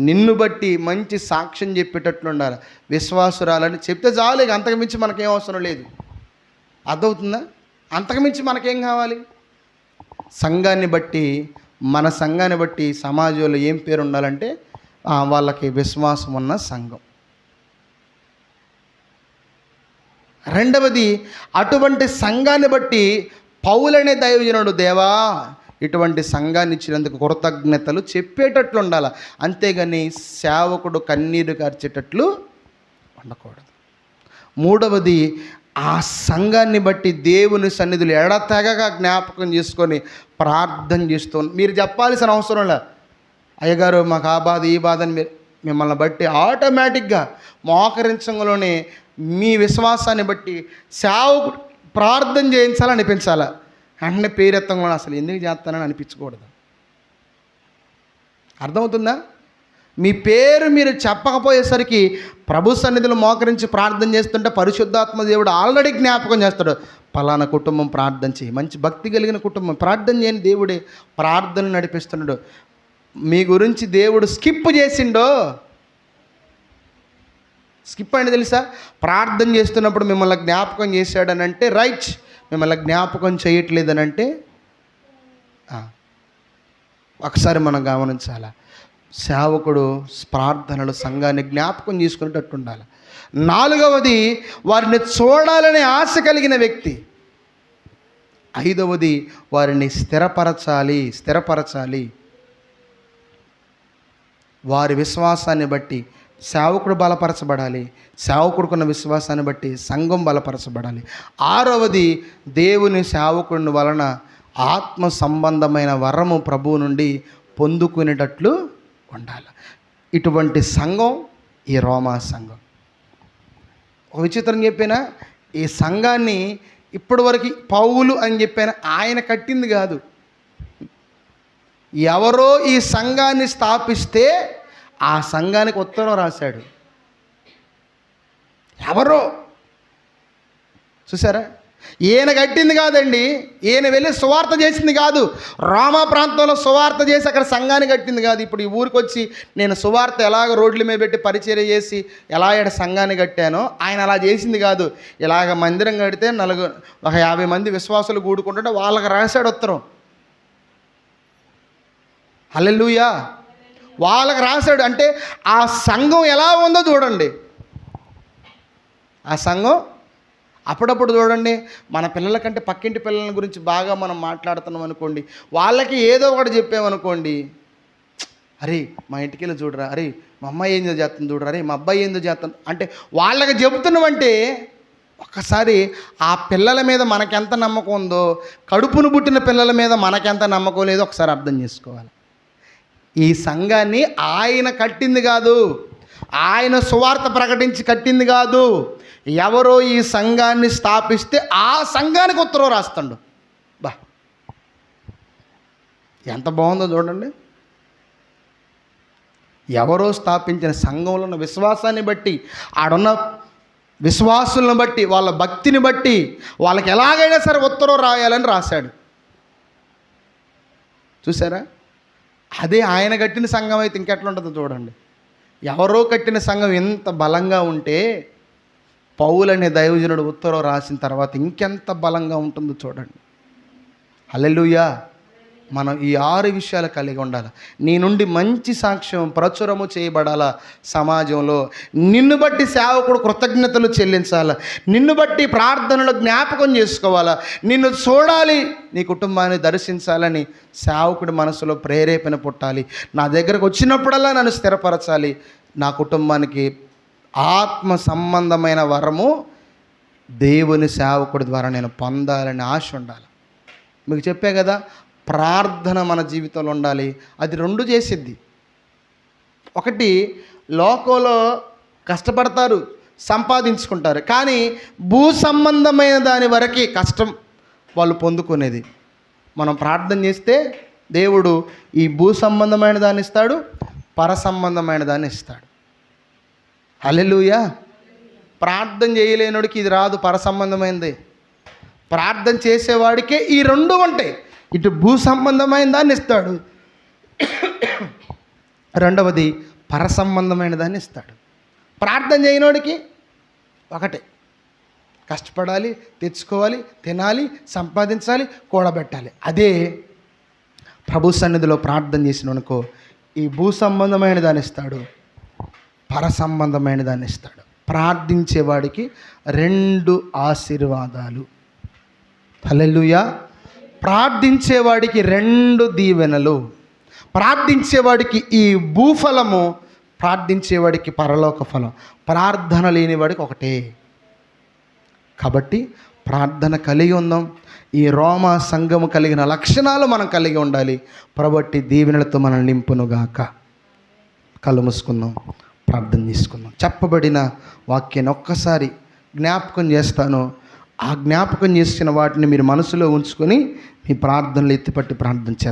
Speaker 1: నిన్ను బట్టి మంచి సాక్ష్యం చెప్పేటట్లు ఉండాలి. విశ్వాసురాలని చెప్తే చాలు, ఇక అంతకుమించి మనకేం అవసరం లేదు. అర్థమవుతుందా? అంతకుమించి మనకేం కావాలి? సంఘాన్ని బట్టి, మన సంఘాన్ని బట్టి సమాజంలో ఏం పేరు ఉండాలంటే వాళ్ళకి విశ్వాసం ఉన్న సంఘం. రెండవది, అటువంటి సంఘాన్ని బట్టి పౌలనే దైవజనుడు, దేవా ఇటువంటి సంఘాన్ని ఇచ్చినందుకు కృతజ్ఞతలు చెప్పేటట్లు ఉండాలి. అంతేగాని సేవకుడు కన్నీరు కార్చేటట్లు ఉండకూడదు. మూడవది, ఆ సంఘాన్ని బట్టి దేవుని సన్నిధులు ఎడతెగగా జ్ఞాపకం చేసుకొని ప్రార్థన చేస్తూ, మీరు చెప్పాల్సిన అవసరం లే, అయ్యగారు మాకు ఆ బాధ ఈ బాధ అని మిమ్మల్ని బట్టి ఆటోమేటిక్గా మోకరించంలోనే మీ విశ్వాసాన్ని బట్టి సేవకుడు ప్రార్థన చేయించాలనిపించాలా. వెంటనే పేరెత్తంలో అసలు ఎందుకు చేస్తానని అనిపించకూడదు. అర్థమవుతుందా? మీ పేరు మీరు చెప్పకపోయేసరికి ప్రభు సన్నిధిలో మోకరించి ప్రార్థన చేస్తుంటే పరిశుద్ధాత్మ దేవుడు ఆల్రెడీ జ్ఞాపకం చేస్తాడు, పలానా కుటుంబం ప్రార్థన చేయి, మంచి భక్తి కలిగిన కుటుంబం ప్రార్థన చేయని దేవుడే ప్రార్థన నడిపిస్తున్నాడు. మీ గురించి దేవుడు స్కిప్ చేసిండో. స్కిప్ అంటే తెలుసా? ప్రార్థన చేస్తున్నప్పుడు మిమ్మల్ని జ్ఞాపకం చేశాడనంటే రైట్, మిమ్మల్ని జ్ఞాపకం చేయట్లేదనంటే ఒకసారి మనం గమనించాలి. సేవకుడు ప్రార్థనలు సంఘాన్ని జ్ఞాపకం చేసుకునేటట్టు ఉండాలి. నాలుగవది, వారిని చూడాలనే ఆశ కలిగిన వ్యక్తి. ఐదవది, వారిని స్థిరపరచాలి. వారి విశ్వాసాన్ని బట్టి సేవకుడు బలపరచబడాలి, సేవకుడుకున్న విశ్వాసాన్ని బట్టి సంఘం బలపరచబడాలి. ఆరవది, దేవుని సేవకుని వలన ఆత్మ సంబంధమైన వరము ప్రభువు నుండి పొందుకునేటట్లు ఉండాలి. ఇటువంటి సంఘం ఈ రోమా సంఘం. ఒక విచిత్రం చెప్పినా, ఈ సంఘాన్ని ఇప్పటివరకు పౌలు అని చెప్పిన ఆయన కట్టింది కాదు. ఎవరో ఈ సంఘాన్ని స్థాపిస్తే ఆ సంఘానికి ఉత్తరం రాశాడు. ఎవరో చూసారా? ఈయన కట్టింది కాదండి, ఈయన వెళ్ళి సువార్త చేసింది కాదు. రోమా ప్రాంతంలో సువార్త చేసి అక్కడ సంఘాన్ని కట్టింది కాదు. ఇప్పుడు ఈ ఊరికి వచ్చి నేను సువార్త ఎలాగ రోడ్ల మీద పెట్టి పరిచర్య చేసి ఎలా సంఘాన్ని కట్టానో ఆయన అలా చేసింది కాదు. ఇలాగ మందిరం కడితే ఒక 50 మంది విశ్వాసులు కూడుకుంటుంటే వాళ్ళకి రాశాడు ఉత్తరం. హల్లెలూయా. వాళ్ళకి రాశాడు. అంటే ఆ సంఘం ఎలా ఉందో చూడండి. ఆ సంఘం అప్పుడప్పుడు చూడండి, మన పిల్లల కంటే పక్కింటి పిల్లల గురించి బాగా మనం మాట్లాడుతున్నాం అనుకోండి, వాళ్ళకి ఏదో ఒకటి చెప్పామనుకోండి, అరే మా ఇంటికి వెళ్ళి చూడరా, అరే మా అమ్మాయి ఏందో చేస్తుంది చూడరా, అరే మా అబ్బాయి ఏందో చేస్తుంది అంటే వాళ్ళకి చెబుతున్నామంటే ఒక్కసారి ఆ పిల్లల మీద మనకెంత నమ్మకం ఉందో, కడుపును పుట్టిన పిల్లల మీద మనకెంత నమ్మకం లేదో ఒకసారి అర్థం చేసుకోవాలి. ఈ సంఘాన్ని ఆయన కట్టింది కాదు, ఆయన సువార్త ప్రకటించి కట్టింది కాదు. ఎవరో ఈ సంఘాన్ని స్థాపిస్తే ఆ సంఘానికి ఉత్తరం రాస్తాడు. బా ఎంత బాగుందో చూడండి. ఎవరో స్థాపించిన సంఘంలో ఉన్న విశ్వాసాన్ని బట్టి, ఆడున్న విశ్వాసులను బట్టి, వాళ్ళ భక్తిని బట్టి వాళ్ళకి ఎలాగైనా సరే ఉత్తరం రాయాలని రాశాడు. చూసారా? అదే ఆయన కట్టిన సంఘం అయితే ఇంకెట్లా ఉంటుందో చూడండి. ఎవరో కట్టిన సంఘం ఎంత బలంగా ఉంటే పౌలు అనే దైవజనుడు ఉత్తరం రాసిన తర్వాత ఇంకెంత బలంగా ఉంటుందో చూడండి. హల్లెలూయా. మనం ఈ 6 విషయాలు కలిగి ఉండాలి. నీ నుండి మంచి సాక్ష్యం ప్రచురము చేయబడాల సమాజంలో. నిన్ను బట్టి సేవకుడు కృతజ్ఞతలు చెల్లించాలి. నిన్ను బట్టి ప్రార్థనలు జ్ఞాపకం చేసుకోవాలా. నిన్ను చూడాలి, నీ కుటుంబాన్ని దర్శించాలని సేవకుడి మనసులో ప్రేరేపణ పుట్టాలి. నా దగ్గరకు వచ్చినప్పుడల్లా నన్ను స్థిరపరచాలి. నా కుటుంబానికి ఆత్మ సంబంధమైన వరము దేవుని సేవకుడి ద్వారా నేను పొందాలని ఆశ ఉండాలి. మీకు చెప్పే కదా, ప్రార్థన మన జీవితంలో ఉండాలి. అది 2 చేసిద్ది. ఒకటి, లోకంలో కష్టపడతారు, సంపాదించుకుంటారు, కానీ భూ సంబంధమైన దాని వరకే కష్టం వాళ్ళు పొందుకునేది. మనం ప్రార్థన చేస్తే దేవుడు ఈ భూ సంబంధమైన దాన్ని ఇస్తాడు, పర సంబంధమైన దాన్ని ఇస్తాడు. హల్లెలూయా. ప్రార్థన చేయలేనోడికి ఇది రాదు, పర సంబంధమైనది. ప్రార్థన చేసేవాడికే ఈ 2 ఉంటాయి. ఇటు భూ సంబంధమైన దాన్ని ఇస్తాడు, రెండవది పర సంబంధమైన దాన్ని ఇస్తాడు. ప్రార్థన చేయనోడికి ఒకటే, కష్టపడాలి, తెచ్చుకోవాలి, తినాలి, సంపాదించాలి, కూడబెట్టాలి. అదే ప్రభు సన్నిధిలో ప్రార్థన చేసిననుకో, ఈ భూ సంబంధమైన దాన్ని ఇస్తాడు, పర సంబంధమైన దాన్ని ఇస్తాడు. ప్రార్థించేవాడికి 2 ఆశీర్వాదాలు. హల్లెలూయా. ప్రార్థించేవాడికి 2 దీవెనలు. ప్రార్థించేవాడికి ఈ భూఫలము, ప్రార్థించేవాడికి పరలోక ఫలం. ప్రార్థన లేనివాడికి ఒకటే. కాబట్టి ప్రార్థన కలిగి ఉందాం. ఈ రోమా సంఘము కలిగిన లక్షణాలు మనం కలిగి ఉండాలి. కాబట్టి దీవెనలతో మనం నింపునుగాక. కళ్ళు మూసుకుందాం, ప్రార్థన చేసుకుందాం. చెప్పబడిన వాక్యాన్ని ఒక్కసారి జ్ఞాపకం చేస్తాను. ఆ జ్ఞాపకం చేసిన వాటిని మీరు మనసులో ఉంచుకొని మీ ప్రార్థనలు ఎత్తిపట్టి ప్రార్థన చేద్దాం.